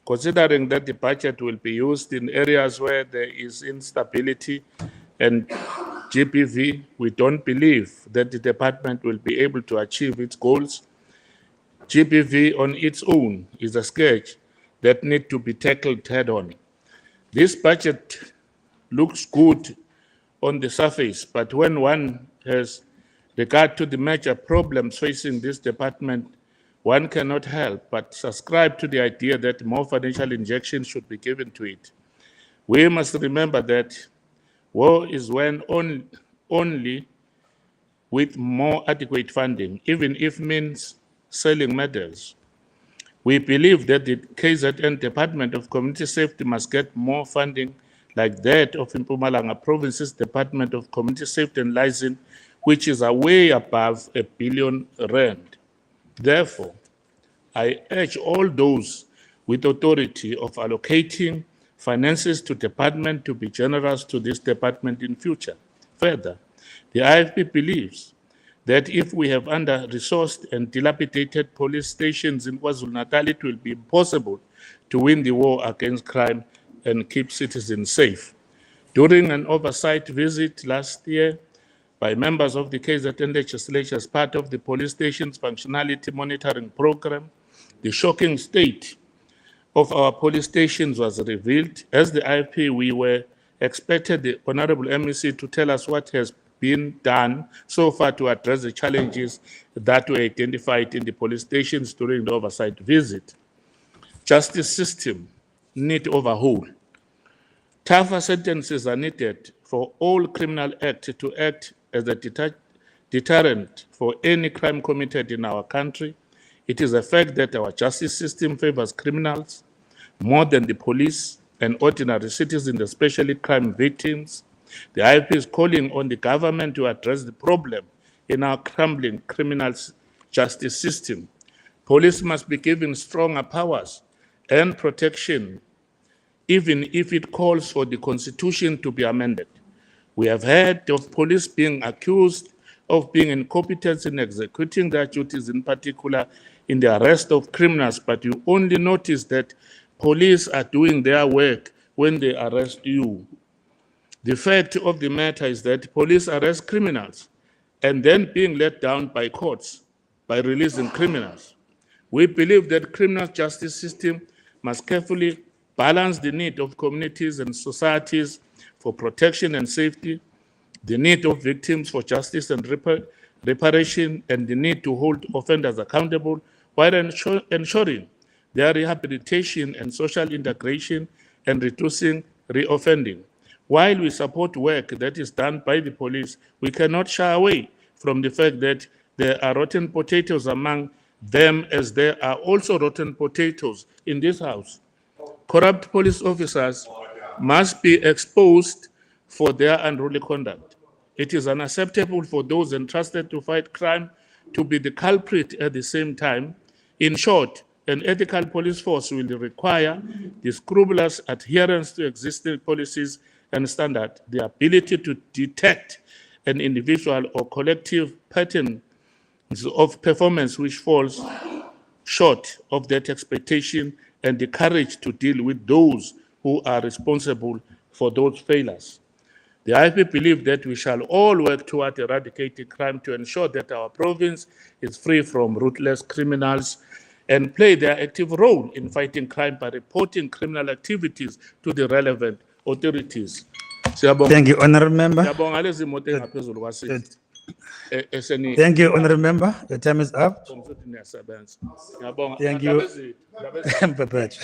Considering that the budget will be used in areas where there is instability and GPV, we don't believe that the department will be able to achieve its goals. GPV on its own is a scourge that needs to be tackled head-on. This budget looks good on the surface, but when one has regard to the major problems facing this department, one cannot help but subscribe to the idea that more financial injection should be given to it. We must remember that war is won only with more adequate funding, even if means selling medals. We believe that the KZN Department of Community Safety must get more funding like that of Mpumalanga Province's Department of Community Safety and Liaison, which is way above R1 billion. Therefore, I urge all those with authority of allocating finances to department to be generous to this department in future. Further, the IFP believes that if we have under-resourced and dilapidated police stations in KwaZulu-Natal, it will be impossible to win the war against crime and keep citizens safe. During an oversight visit last year by members of the KZN legislature as part of the police station's functionality monitoring program, the shocking state of our police stations was revealed. As the IFP, we were expected the Honorable MEC to tell us what has been done so far to address the challenges that were identified in the police stations during the oversight visit. Justice system need overhaul. Tougher sentences are needed for all criminal acts to act as a deterrent for any crime committed in our country. It is a fact that our justice system favors criminals more than the police and ordinary citizens, especially crime victims. The IFP is calling on the government to address the problem in our crumbling criminal justice system. Police must be given stronger powers and protection, even if it calls for the Constitution to be amended. We have heard of police being accused of being incompetent in executing their duties, in particular in the arrest of criminals, but you only notice that police are doing their work when they arrest you. The fact of the matter is that police arrest criminals and then being let down by courts by releasing criminals. We believe that criminal justice system must carefully balance the need of communities and societies for protection and safety, the need of victims for justice and reparation, and the need to hold offenders accountable while ensuring their rehabilitation and social integration and reducing reoffending. While we support work that is done by the police, we cannot shy away from the fact that there are rotten potatoes among them, as there are also rotten potatoes in this house. Corrupt police officers must be exposed for their unruly conduct. It is unacceptable for those entrusted to fight crime to be the culprit at the same time. In short, an ethical police force will require the scrupulous adherence to existing policies and standards, the ability to detect an individual or collective pattern of performance which falls short of that expectation, and the courage to deal with those who are responsible for those failures. The IFP believes that we shall all work toward eradicating crime to ensure that our province is free from ruthless criminals and play their active role in fighting crime by reporting criminal activities to the relevant authorities. Siyabonga. Thank you, Honorable Member. Siyabonga lezi moto engaphezulu kwasisi. Thank you, Honorable Member. Your time is up. Thank you. Mpepethu.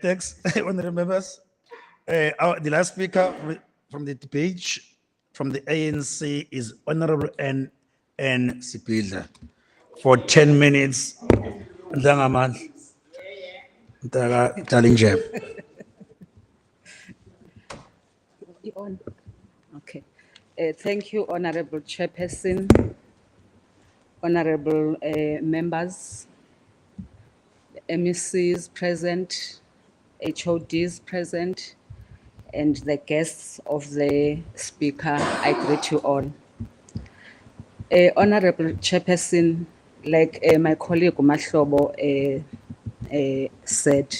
Thanks, Honorable Members. The last speaker from the page from the ANC is Honorable N. Sipilda for 10 minutes. Ndangaman. Talinjem. Okay. Thank you, Honorable Chairperson, Honorable members, MECs present, HODs present, and the guests of the speaker. I greet you all. Honorable Chairperson, like my colleague Umahlobo said,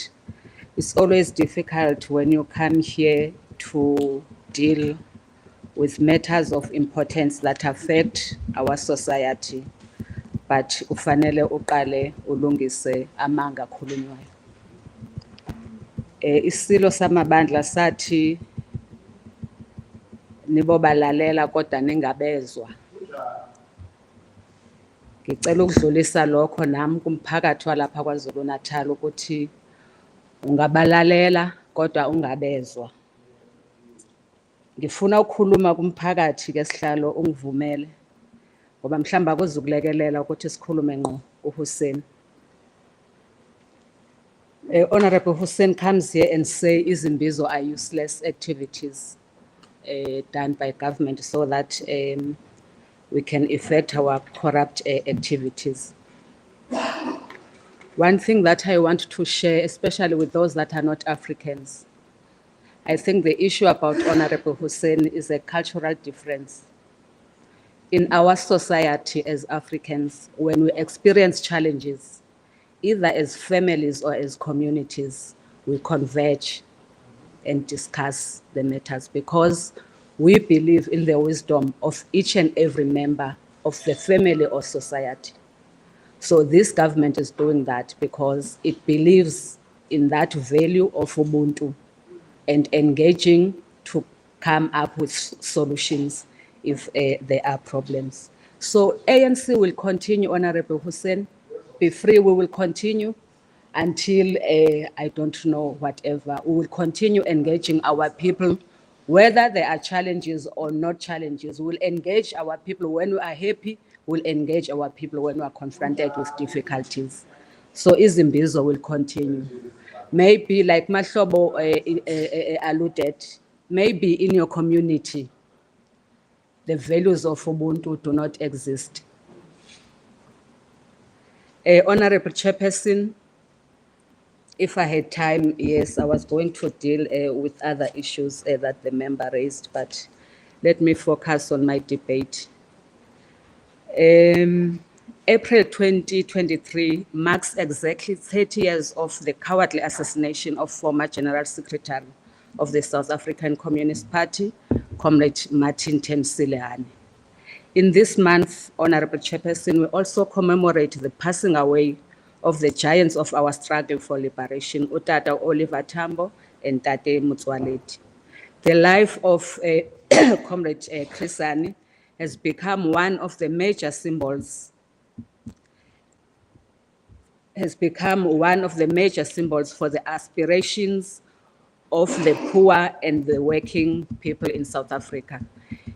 it's always difficult when you come here to deal with matters of importance that affect our society, but ufanele uqale ulungise amanga khulunywayo. Isilo samabandla sathi nibo balalela kodwa ningabezwa. Ngicela ukudlulisa lokho nami kumphakathi walapha kwaZulu Natal ukuthi ungabalalela kodwa ungabezwa. Ngifuna ukukhuluma kumphakathi ke sihlalo ungivumele ngoba mhlamba kuzukulekelela ukuthi sikhulume ngqo uHussein. Honorable Hussein comes here and say izimbizo are useless activities done by government so that we can effect our corrupt activities. One thing that I want to share, especially with those that are not Africans, I think the issue about Honorable Hussein is a cultural difference. In our society as Africans, when we experience challenges, either as families or as communities, we converge and discuss the matters because we believe in the wisdom of each and every member of the family or society. So this government is doing that because it believes in that value of Ubuntu and engaging to come up with solutions if there are problems. So ANC will continue, Honorable Hussein. Be free, we will continue until, I don't know, whatever. We will continue engaging our people, whether there are challenges or not challenges. We'll engage our people when we are happy, we'll engage our people when we are confronted with difficulties. So Izimbizo will continue. Maybe like Mahlobo alluded, maybe in your community, the values of Ubuntu do not exist. Honorable Chairperson, if I had time, yes, I was going to deal with other issues that the member raised, but let me focus on my debate. April 2023 marks exactly 30 years of the cowardly assassination of former General Secretary of the South African Communist Party, Comrade Martin Temsiliane. In this month, Honorable Chairperson, we also commemorate the passing away of the giants of our struggle for liberation, Utata Oliver Tambo and Tate Motsoaledi. The life of Comrade Chris Hani has become one of the major symbols for the aspirations of the poor and the working people in South Africa.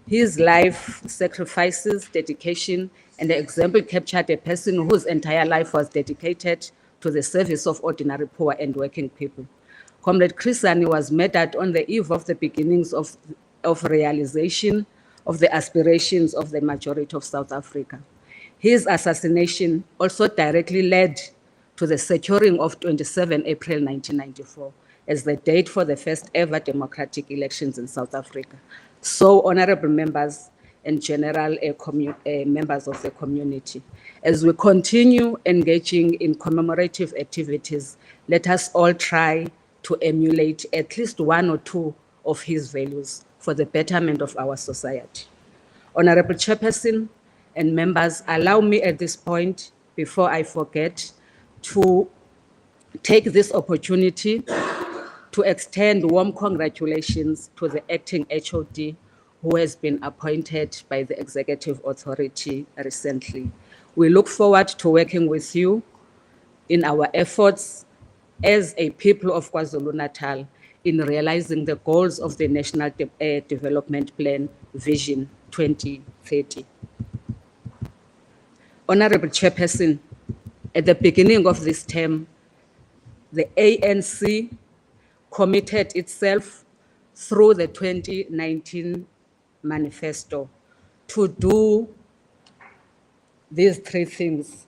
His life, sacrifices, dedication, and the example captured a person whose entire life was dedicated to the service of ordinary poor and working people. Comrade Chris Hani was murdered on the eve of the beginnings of realization of the aspirations of the majority of South Africa. His assassination also directly led to the securing of 27 April 1994 as the date for the first ever democratic elections in South Africa. So, honorable members and general members of the community, as we continue engaging in commemorative activities, let us all try to emulate at least one or two of his values for the betterment of our society. Honorable Chairperson and members, allow me at this point, before I forget, to take this opportunity to extend warm congratulations to the acting HOD who has been appointed by the Executive Authority recently. We look forward to working with you in our efforts as a people of KwaZulu-Natal in realizing the goals of the National Development Plan Vision 2030. Honorable Chairperson, at the beginning of this term, the ANC committed itself through the 2019 manifesto to do these three things.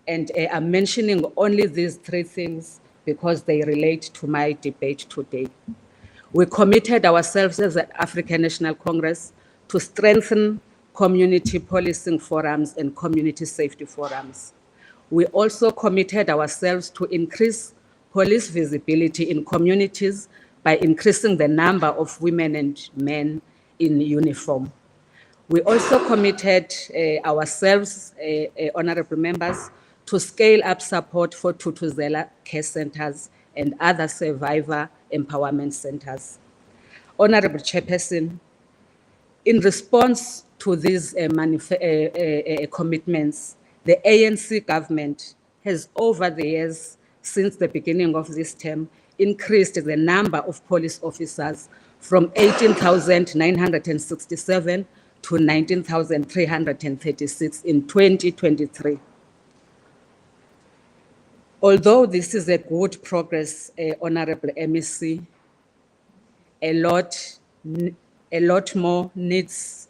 And I'm mentioning only these three things because they relate to my debate today. We committed ourselves as the African National Congress to strengthen community policing forums and community safety forums. We also committed ourselves to increase police visibility in communities by increasing the number of women and men in uniform. We also committed ourselves, honorable members, to scale up support for Tutuzela care centers and other survivor empowerment centers. Honorable Chairperson, in response to these commitments, the ANC government has over the years, since the beginning of this term, increased the number of police officers from 18,967 to 19,336 in 2023. Although this is a good progress, Honorable MEC, a lot more needs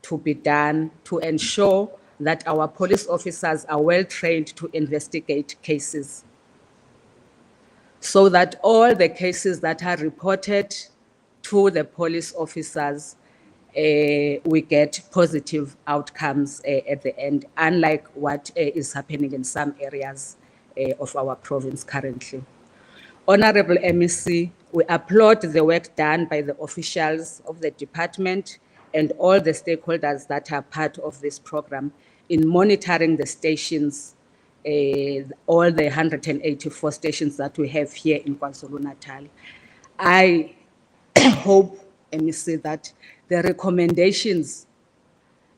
to be done to ensure that our police officers are well trained to investigate cases, so that all the cases that are reported to the police officers, we get positive outcomes at the end, unlike what is happening in some areas of our province currently. Honorable MEC, we applaud the work done by the officials of the department and all the stakeholders that are part of this program in monitoring the stations, all the 184 stations that we have here in KwaZulu-Natal. I hope, MEC, that the recommendations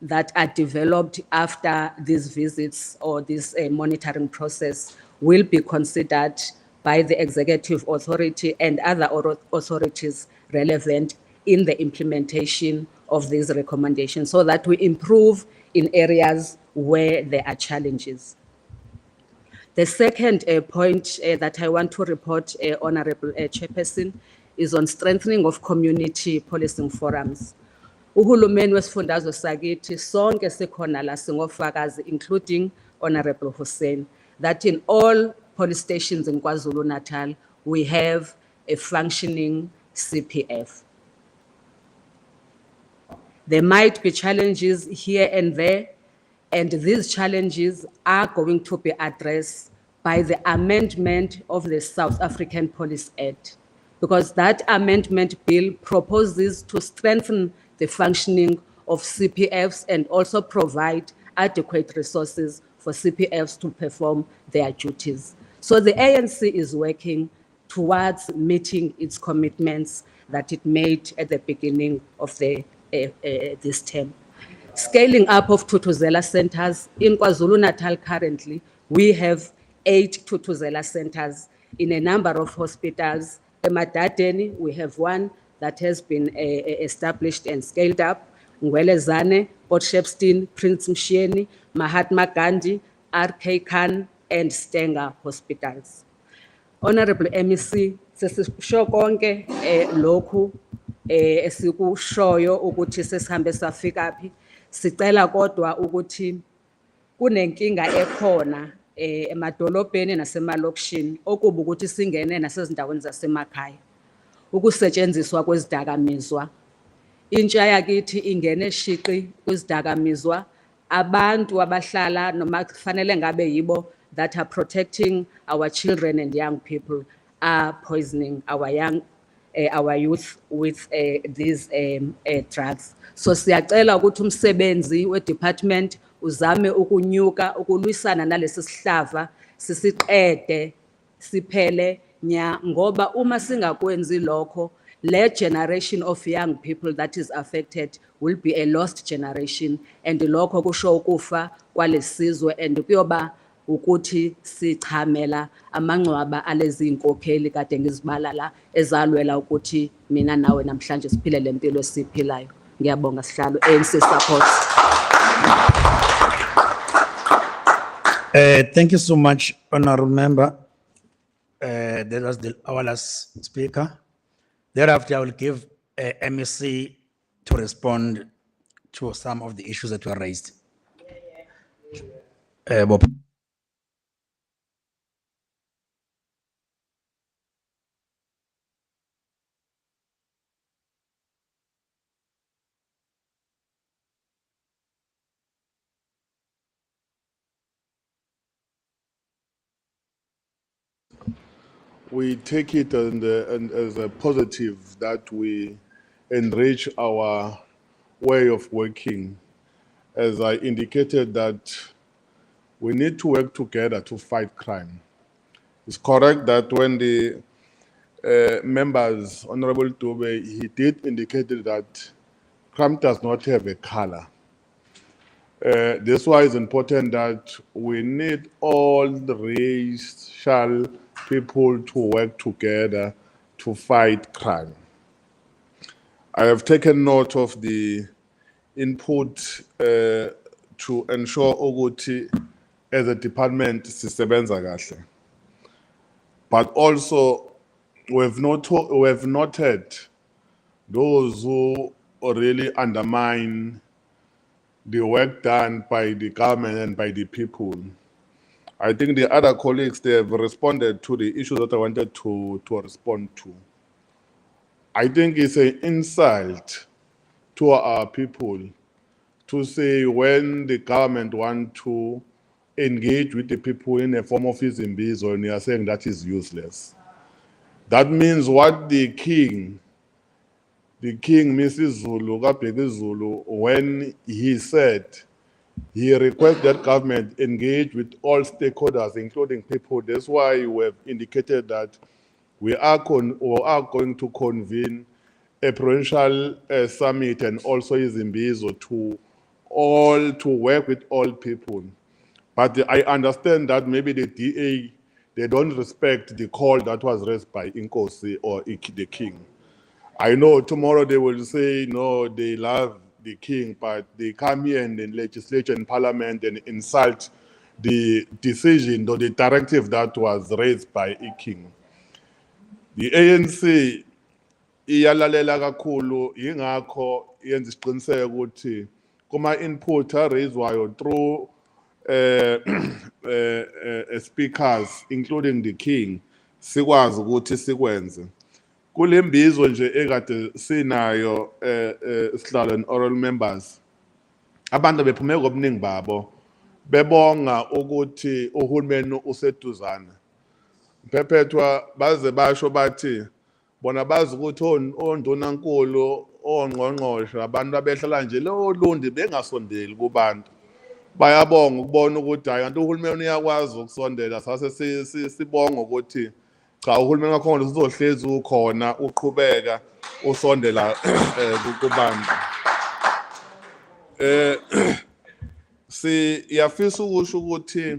that are developed after these visits or this monitoring process will be considered by the executive authority and other authorities relevant in the implementation of these recommendations, so that we improve in areas where there are challenges. The second point that I want to report, Honorable Chairperson, is on strengthening of community policing forums. Uhulumeni wesifundazwe sakithi sonke sikhona la singofakazi, including Honorable Hussein, that in all police stations in KwaZulu-Natal we have a functioning CPF. There might be challenges here and there, and these challenges are going to be addressed by the amendment of the South African Police Act, because that amendment bill proposes to strengthen the functioning of CPFs and also provide adequate resources for CPFs to perform their duties. So the ANC is working towards meeting its commitments that it made at the beginning of this term. Scaling up of Tutuzela centers in KwaZulu-Natal currently, we have 8 Tutuzela centers in a number of hospitals. Emadadeni, we have one that has been established and scaled up. Ngwelezane, Port Shepstone, Prince Msheni, Mahatma Gandhi, RK Khan, and Stenger hospitals. Honorable MEC, sesisho konke lokhu esikushoyo ukuthi sesihambe safika phi, sicela kodwa ukuthi kunenkinga ekhona emadolobheni nasemalokishini okuba ukuthi singene nasezindaweni zasemakhaya, ukusetshenziswa kwezidakamizwa. Intsha yakithi ingene shiqi kwezidakamizwa, abantu abahlala noma kufanele ngabe yibo that are protecting our children and young people are poisoning our youth with these drugs. So siyacela ukuthi umsebenzi we-department uzame ukunyuka ukulwisana nalesi sihlava, sisiqede siphele nya, ngoba uma singakwenzi lokho, le generation of young people that is affected will be a lost generation, and lokho kusho ukufa kwalesizwe and kuyoba ukuthi sichamela amangcwaba alezi inkokheli kade ngizibala la ezalwela ukuthi mina nawe namhlanje siphile lempilo esiphilayo. Ngiyabonga sihlalo, ANC support. Thank you so much, Honorable Member. That was our last speaker. Thereafter, I will give MEC to respond to some of the issues that were raised. Bob. We take it and as a positive that we enrich our way of working. As I indicated, that we need to work together to fight crime. It's correct that when the members, Honorable Tobe, he did indicate that crime does not have a color. That's why it's important that we need all the racial people to work together to fight crime. I have taken note of the input to ensure ukuthi as a department sisebenza kahle. But also we have noted those who really undermine the work done by the government and by the people. I think the other colleagues, they have responded to the issue that I wanted to respond to. I think it's an insult to our people to say when the government want to engage with the people in a form of izimbizo, and you are saying that is useless. That means what the king, Mrs. Zulu, Kabheka Zulu, when he said he requests that government engage with all stakeholders, including people. That's why we have indicated that we are going to convene a provincial summit and also izimbizo to work with all people. But I understand that maybe the DA, they don't respect the call that was raised by Inkosi or the king. I know tomorrow they will say, no, they love the king, but they come here in the legislature and parliament and insult the decision or the directive that was raised by a king. The ANC iyalalela kakhulu ingakho yenza isiqiniseko ukuthi kuma input araiswayo through speakers including the king sikwazi ukuthi sikwenze. Kulembizo nje ekade sinayo sihlalo and oral members, abantu bephume ngobuningi babo bebonga ukuthi uhulumeni useduzana. Phephetwa baze basho bathi bona bazi ukuthi ondunankulu ongqongqoshe abantu abehlala nje lo lundi bengasondeli kubantu. Bayabonga ukubona ukuthi hayi kanti uhulumeni uyakwazi ukusondela. Sase sibonga ukuthi cha uhulumeni kakhulu uzohlezi ukhona uqhubeka usondela kubantu. Siyafisa ukusho ukuthi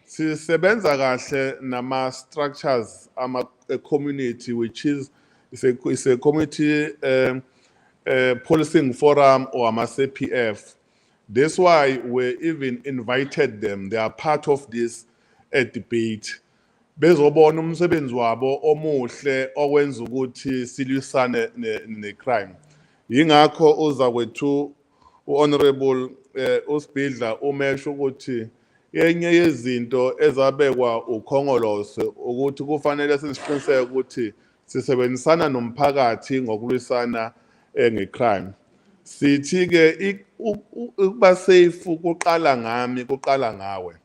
sisebenza kahle nama structures ama community, which is a community policing forum or ama CPF. That's why we even invited them. They are part of this debate. Bezobona umsebenzi wabo omuhle owenza ukuthi silwisane ne-crime. Yingakho uza kwethu honorable uSibhidla umesho ukuthi yenye yezinto ezabekwa ukhongolose ukuthi kufanele siqiniseke ukuthi sisebenzisana nomphakathi ngokulwisana ngecrime. Sithi ke ukuba safe kuqala ngami, kuqala ngawe.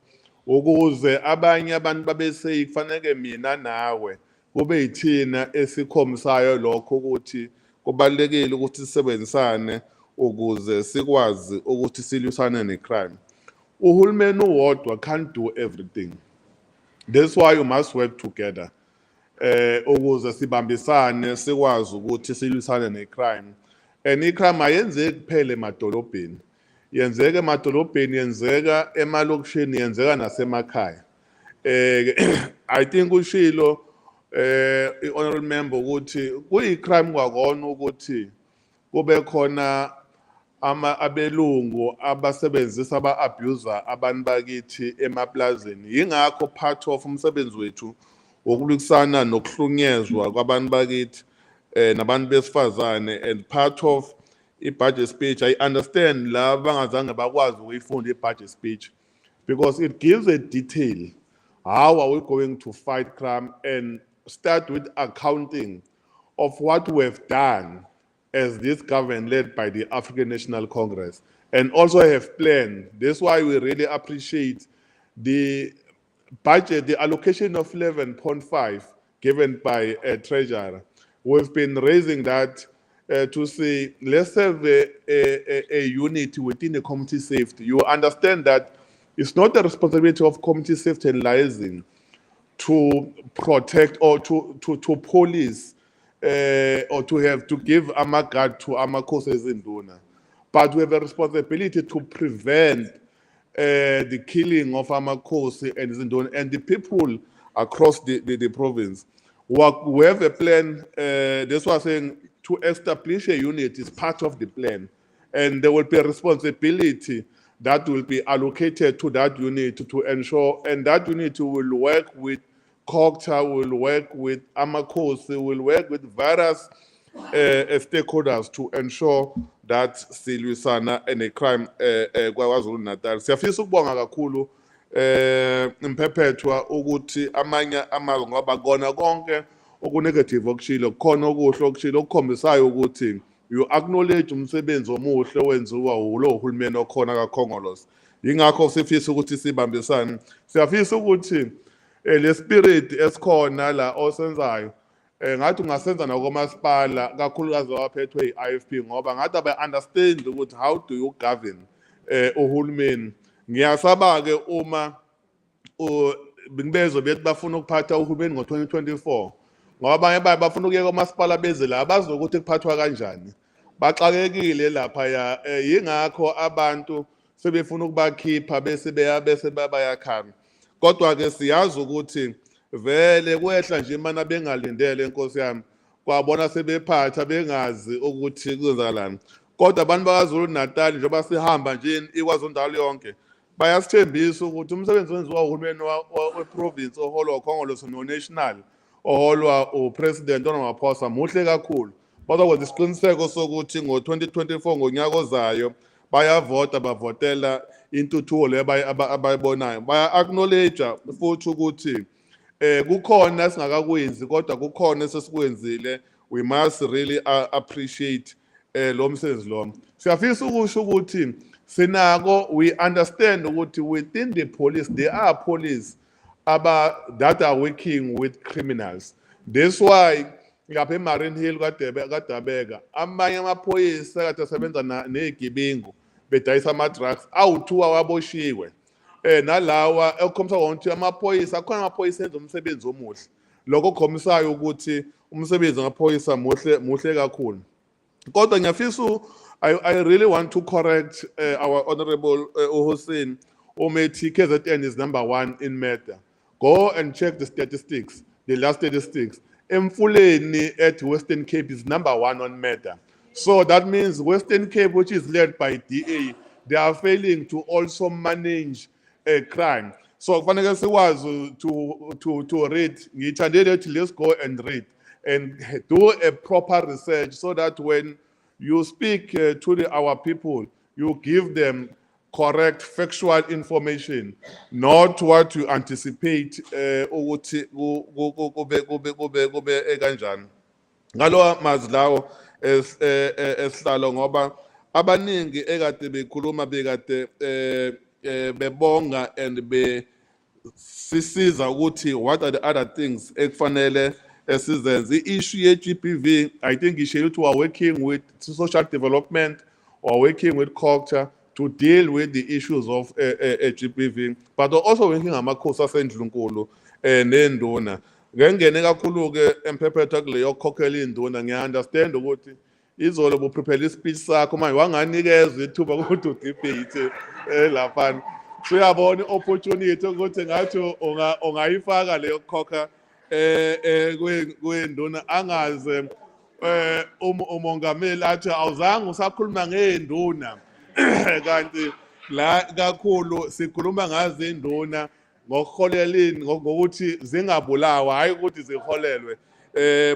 Ukuze abanye abantu babe safe kufanele mina nawe kube yithina esikhomsayo lokho ukuthi kubalekile ukuthi sisebenzisane ukuze sikwazi ukuthi silwisane necrime. Uhulumeni uwodwa can't do everything. That's why you must work together. Ukuze sibambisane sikwazi ukuthi silwisane necrime. And icrime ayenzeki kuphela emadolobheni. Yenzeka emadolobheni, yenzeka emalokishini, yenzeka nasemakhaya. I think ushilo honorable member ukuthi kuyicrime kwakona ukuthi kube khona abelungu abasebenzisa aba-abuser abantu bakithi emaplazini. Yingakho part of umsebenzi wethu wokulukisana nokuhlunyezwa kwabantu bakithi nabantu besifazane, and part of i-budget speech. I understand la bangazange bakwazi ukuyifunda i-budget speech because it gives a detail. How are we going to fight crime and start with accounting of what we have done as this government led by the African National Congress, and also have planned. That's why we really appreciate the budget, the allocation of 11.5 given by Treasurer. We've been raising that to say, let's have a unit within the community safety. You understand that it's not the responsibility of community safety and liaison to protect or to police or to have to give guard to amakhosi ezinduna, but we have a responsibility to prevent the killing of amakhosi and izinduna and the people across the province. We have a plan. That's why I'm saying to establish a unit is part of the plan, and there will be a responsibility that will be allocated to that unit to ensure, and that unit will work with COGTA, will work with amakhosi, will work with various stakeholders to ensure that silwisana ne-crime kwaZulu Natal. Siyafisa ukubonga kakhulu imphephetwa ukuthi amanye amazwe ngoba kona konke okunegative okushilo khona okuhle okushilo okukhombisayo ukuthi you acknowledge umsebenzi omuhle owenziwa ulo uhulumeni okhona kaKhongolose. Yingakho sifisa ukuthi sibambisane. Siyafisa ukuthi le spirit esikhona la osenzayo ngathi ungasenza nakomasipala kakhulukazi abaphethwe i-IFP ngoba ngathi understand ukuthi how do you govern uhulumeni. Ngiyasaba ke uma bengibezo bethi bafuna ukuphatha uhulumeni ngo-2024 ngoba abanye baye bafuna ukuyeka omasipala beze la abazi ukuthi kuphathwa kanjani. Baxakekile lapha ya yingakho abantu sebefuna ukubakhipha bese bayakhala. Kodwa ke siyazi ukuthi vele kwehla nje mana bengalindele inkosi yami kwabona sebephatha bengazi ukuthi kuzenzakalani. Kodwa abantu bakaZulu Natal njengoba sihamba nje iKwaZulu-Natal yonke bayasithembisa ukuthi umsebenzi wenziwa uhulumeni weprovince oholwa uKhongolose no-national oholwa upresident uNomaphosa muhle kakhulu. Bazokwenza isiqiniseko sokuthi ngo-2024 ngonyaka ozayo bayavota bavotela intuthuko le abayibonayo. Baya-acknowledge futhi ukuthi kukhona singakakwenzi kodwa kukhona esesikwenzile. We must really appreciate lo msebenzi lo. Siyafisa ukusho ukuthi sinako we understand ukuthi within the police there are police that are working with criminals. That's why lapha eMarine Hill kaDabeka amanye amaphoyisa kade asebenza nezigebengu bedayisa ama-drugs awu-2 awaboshiwe. Nalawa ekhombisa ukuthi amaphoyisa akhona amaphoyisa enza umsebenzi omuhle. Lokho khombisayo ukuthi umsebenzi amaphoyisa muhle kakhulu. Kodwa ngiyafisa I really want to correct our honorable Hussein Omethi. KZN is #1 in murder. Go and check the statistics, the last statistics. Emfuleni at Western Cape is #1 on murder. So that means Western Cape, which is led by DA, they are failing to also manage crime. So kufanele sikwazi to read. Ngithandele let's go and read and do a proper research so that when you speak to our people, you give them correct factual information, not what you anticipate ukuthi kube kanjani. Ngalo mazlawo esihlalo ngoba abaningi ekade bekhuluma bekade bebonga and sisiza ukuthi what are the other things ekufanele sizenze. I-issue ye-GBV, I think we are working with social development or working with culture to deal with the issues of GBV, but also working amakhosi asendlunkulu nenduna. Ngengene kakhulu-ke emphephetha kuleyo khokhela induna, ngiya-understand ukuthi izolo buprepare ispeech sakho manje wanganikezwa ithuba ukuthi udebate laphana. Siyabona i-opportunity ukuthi ngathi ungayifaka leyo khokha kwenduna angaze umongameli athi awuzange usakhuluma ngenduna kanti la kakhulu sikhuluma ngazo induna ngokuholeleni ngokuthi zingabulawa hayi ukuthi ziholelwe.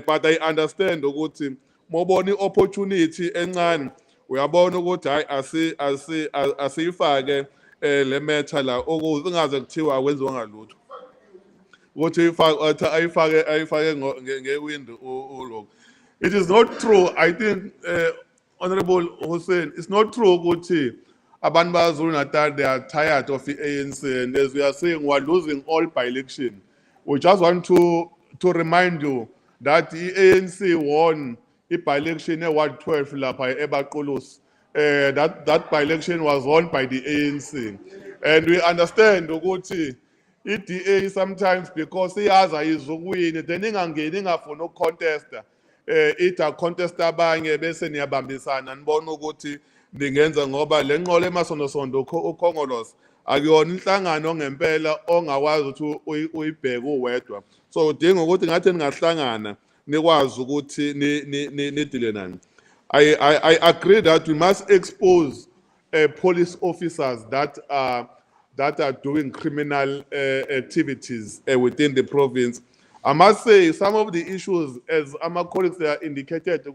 But I understand ukuthi mobona i-opportunity encane uyabona ukuthi hayi asiyifake le matter la ukuze ingaze kuthiwa akwenziwa ngalutho ukuthi ayifake ngewindow uloko. It is not true. I think Honorable Hussein, it's not true ukuthi abantu baZulu Natal they are tired of the ANC, and as we are saying we are losing all by election. We just want to remind you that the ANC won the by-election in Ward 12 lapha eBaqulusi. That by-election was won by the ANC, and we understand ukuthi i-DA sometimes because iyazi ayizukuwina then ingafuna ukucontesta ita contest abanye bese niyabambisana nibona ukuthi ningenza ngoba le nqolo emasondo uKhongolose akuyona inhlangano ngempela ongakwazi ukuthi uyibheke uwedwa. So udinga ukuthi ngathi ningahlangana nikwazi ukuthi nidile nani. I agree that we must expose police officers that are doing criminal activities within the province. I must say some of the issues, as my colleagues there indicated,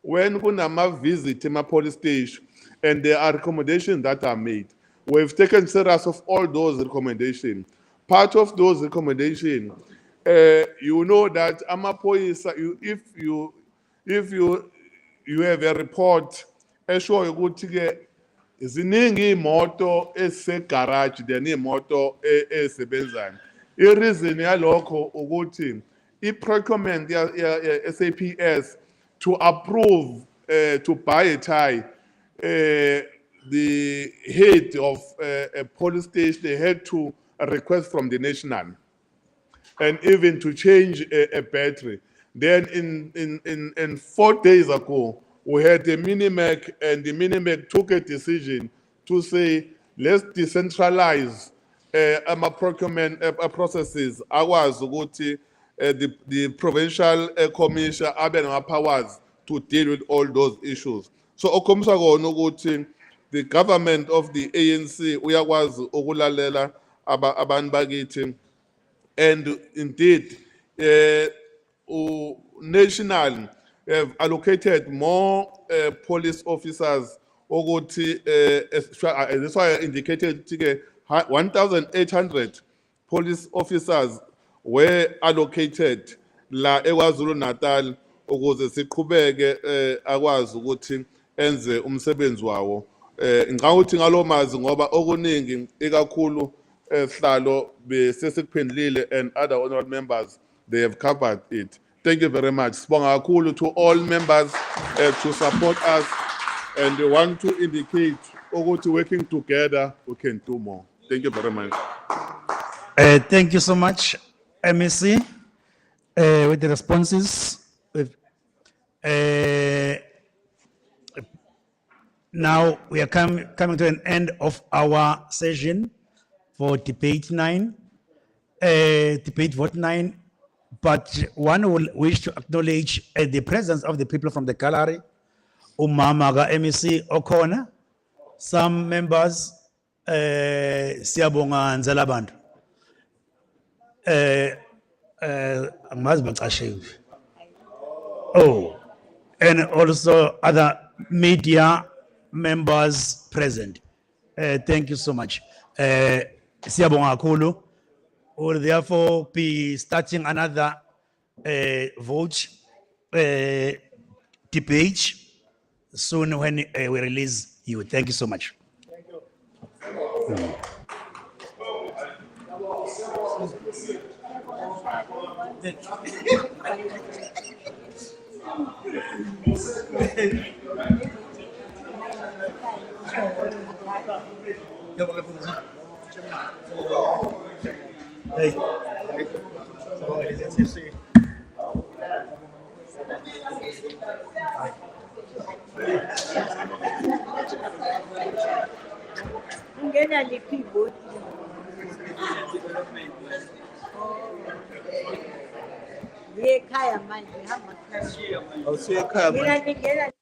when kunama visit ema police station and there are recommendations that are made, we've taken serious of all those recommendations. Part of those recommendations, you know that amapoyisa, if you have a report, eshoyo ukuthi ke ziningi imoto esegarage then imoto esebenzayo. I-reason yalokho ukuthi i-procurement ya SAPS to approve to buy a tie, the head of a police station, they had to request from the national and even to change a battery. Then in 4 days ago, we had the Minimac, and the Minimac took a decision to say, let's decentralize our procurement processes. Ours, the provincial commissioner have powers to deal with all those issues. So, the government of the ANC, uyakwazi ukulalela abantu bakithi. And indeed, national have allocated more police officers. That's why I indicated 1,800 police officers were allocated la eKwaZulu Natal ukuze siqhubeke akwazi ukuthi enze umsebenzi wawo. Ngicabanga ukuthi ngalomazi ngoba okuningi ikakhulu Slalo, Sesekpendlile, and other honorable members, they have covered it. Thank you very much. Sibonga kakhulu to all members to support us, and we want to indicate ukuthi working together we can do more. Thank you very much. Thank you so much, MEC, with the responses. Now we are coming to an end of our session for debate 9, debate vote 9, but one will wish to acknowledge the presence of the people from the gallery, umama ka MEC okhona, some members, siyabonga nzela bantu. Angimazi bacashiwe. Oh, and also other media members present. Thank you so much. Siyabonga kakhulu. We'll therefore be starting another vote debate soon when we release you. Thank you so much. Hey. Ungena liphi ibhodi? Ngiye ekhaya manje ngihamba ekhaya. Awusiye ekhaya manje? Mina ngingena